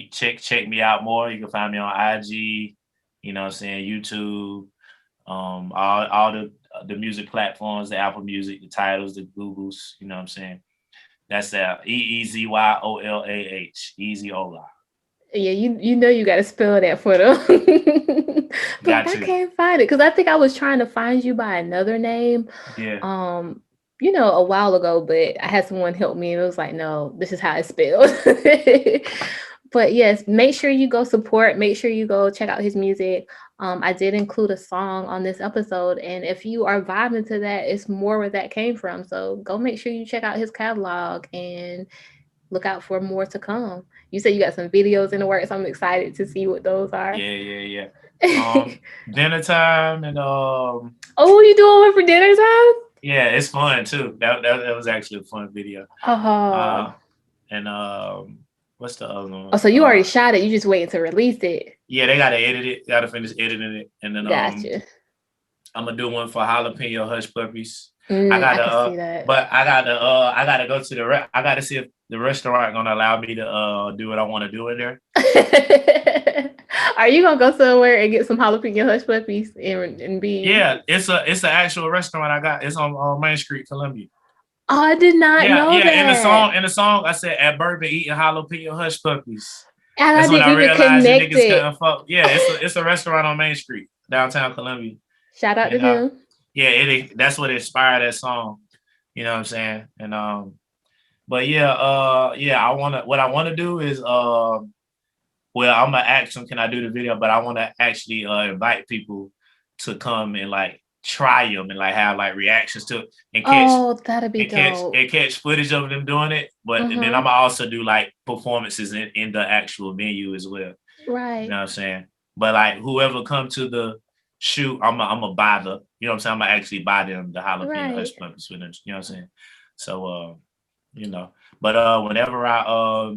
check me out more, you can find me on IG, you know what I'm saying, YouTube, all the music platforms, the Apple Music, the Titles, the Googles, you know what I'm saying. That's EEZY OLAH, Eezy Olah. Yeah, you know you got to spell that for them. But I can't find it because I think I was trying to find you by another name. Yeah. A while ago, but I had someone help me and it was like, no, this is how it's spelled. But yes, make sure you go support, make sure you go check out his music. I did include a song on this episode, and if you are vibing to that, it's more where that came from. So go make sure you check out his catalog and look out for more to come. You said you got some videos in the works. I'm excited to see what those are. Yeah. Dinner time and Oh, you doing one for dinner time? Yeah, it's fun too. That was actually a fun video. And what's the other one? Oh, so you already shot it. You just waiting to release it. Yeah, they gotta edit it. Gotta finish editing it, and then gotcha. I'm gonna do one for jalapeno hush puppies. I gotta see that. But I gotta go to I gotta see if the restaurant gonna allow me to do what I want to do in there. Are you gonna go somewhere and get some jalapeno hush puppies and be? Yeah, it's an actual restaurant I got. It's on Main Street, Columbia. Oh, I did not know that. Yeah, in the song I said at Bourbon eating jalapeno hush puppies. And that's when I realized you niggas couldn't fuck. Yeah, it's a restaurant on Main Street, downtown Columbia. Shout out to him. Yeah, that's what inspired that song. You know what I'm saying? And but yeah, what I wanna do is I'm gonna ask them, can I do the video? But I wanna actually invite people to come and like try them and like have like reactions to it and catch that'd be dope. Catch footage of them doing it. But and then I'm gonna also do like performances in the actual venue as well. Right. You know what I'm saying? But like whoever come to the shoot, I'm gonna buy the, you know what I'm saying? I'm gonna actually buy them the jalapeno hush puppies with them. You know what I'm saying? So but whenever I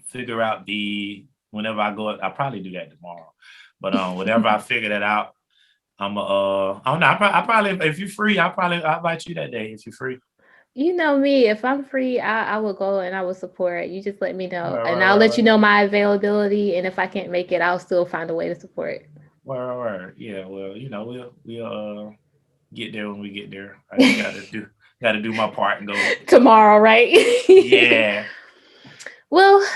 figure out whenever I go, I'll probably do that tomorrow. But whenever I figure that out, I don't know. I probably, if you're free, I'll invite you that day if you're free. You know me, if I'm free, I will go and I will support. You just let me know, and I'll let you know my availability. And if I can't make it, I'll still find a way to support. Right. Yeah. Well, we'll get there when we get there. I just gotta do my part and go tomorrow, right? Yeah. Well,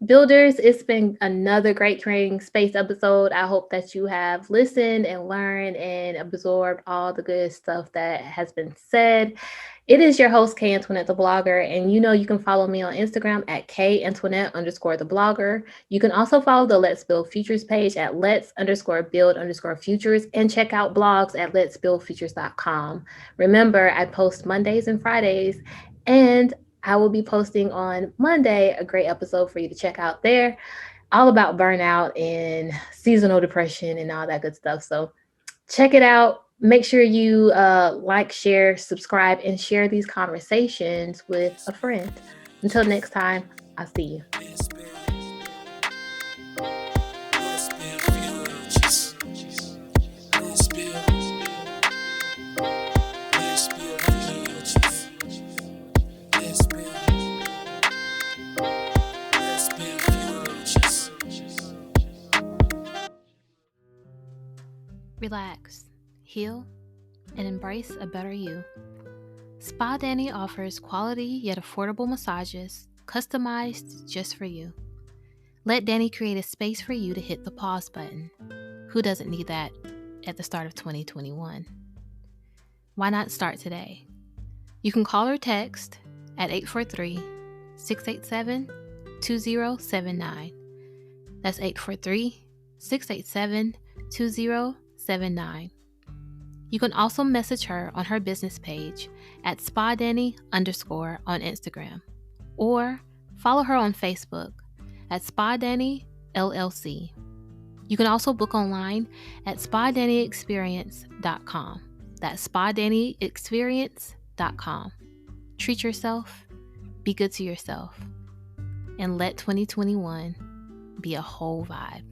builders, it's been another great Creating Space episode. I hope that you have listened and learned and absorbed all the good stuff that has been said. It is your host, K Antoinette the Blogger, and you can follow me on Instagram at K_Antoinette_the Blogger. You can also follow the Let's Build Futures page at Let's_Build_Futures and check out blogs at letsbuildfutures.com. Remember, I post Mondays and Fridays, and I will be posting on Monday a great episode for you to check out there, all about burnout and seasonal depression and all that good stuff. So check it out. Make sure you like, share, subscribe, and share these conversations with a friend. Until next time, I'll see you. Relax, heal, and embrace a better you. Spa Danny offers quality yet affordable massages customized just for you. Let Danny create a space for you to hit the pause button. Who doesn't need that at the start of 2021? Why not start today? You can call or text at 843-687-2079. That's 843-687-2079. You can also message her on her business page at SpaDanny_ on Instagram, or follow her on Facebook at SpaDanny LLC. You can also book online at SpaDannyExperience.com. That's SpaDannyExperience.com. Treat yourself, be good to yourself, and let 2021 be a whole vibe.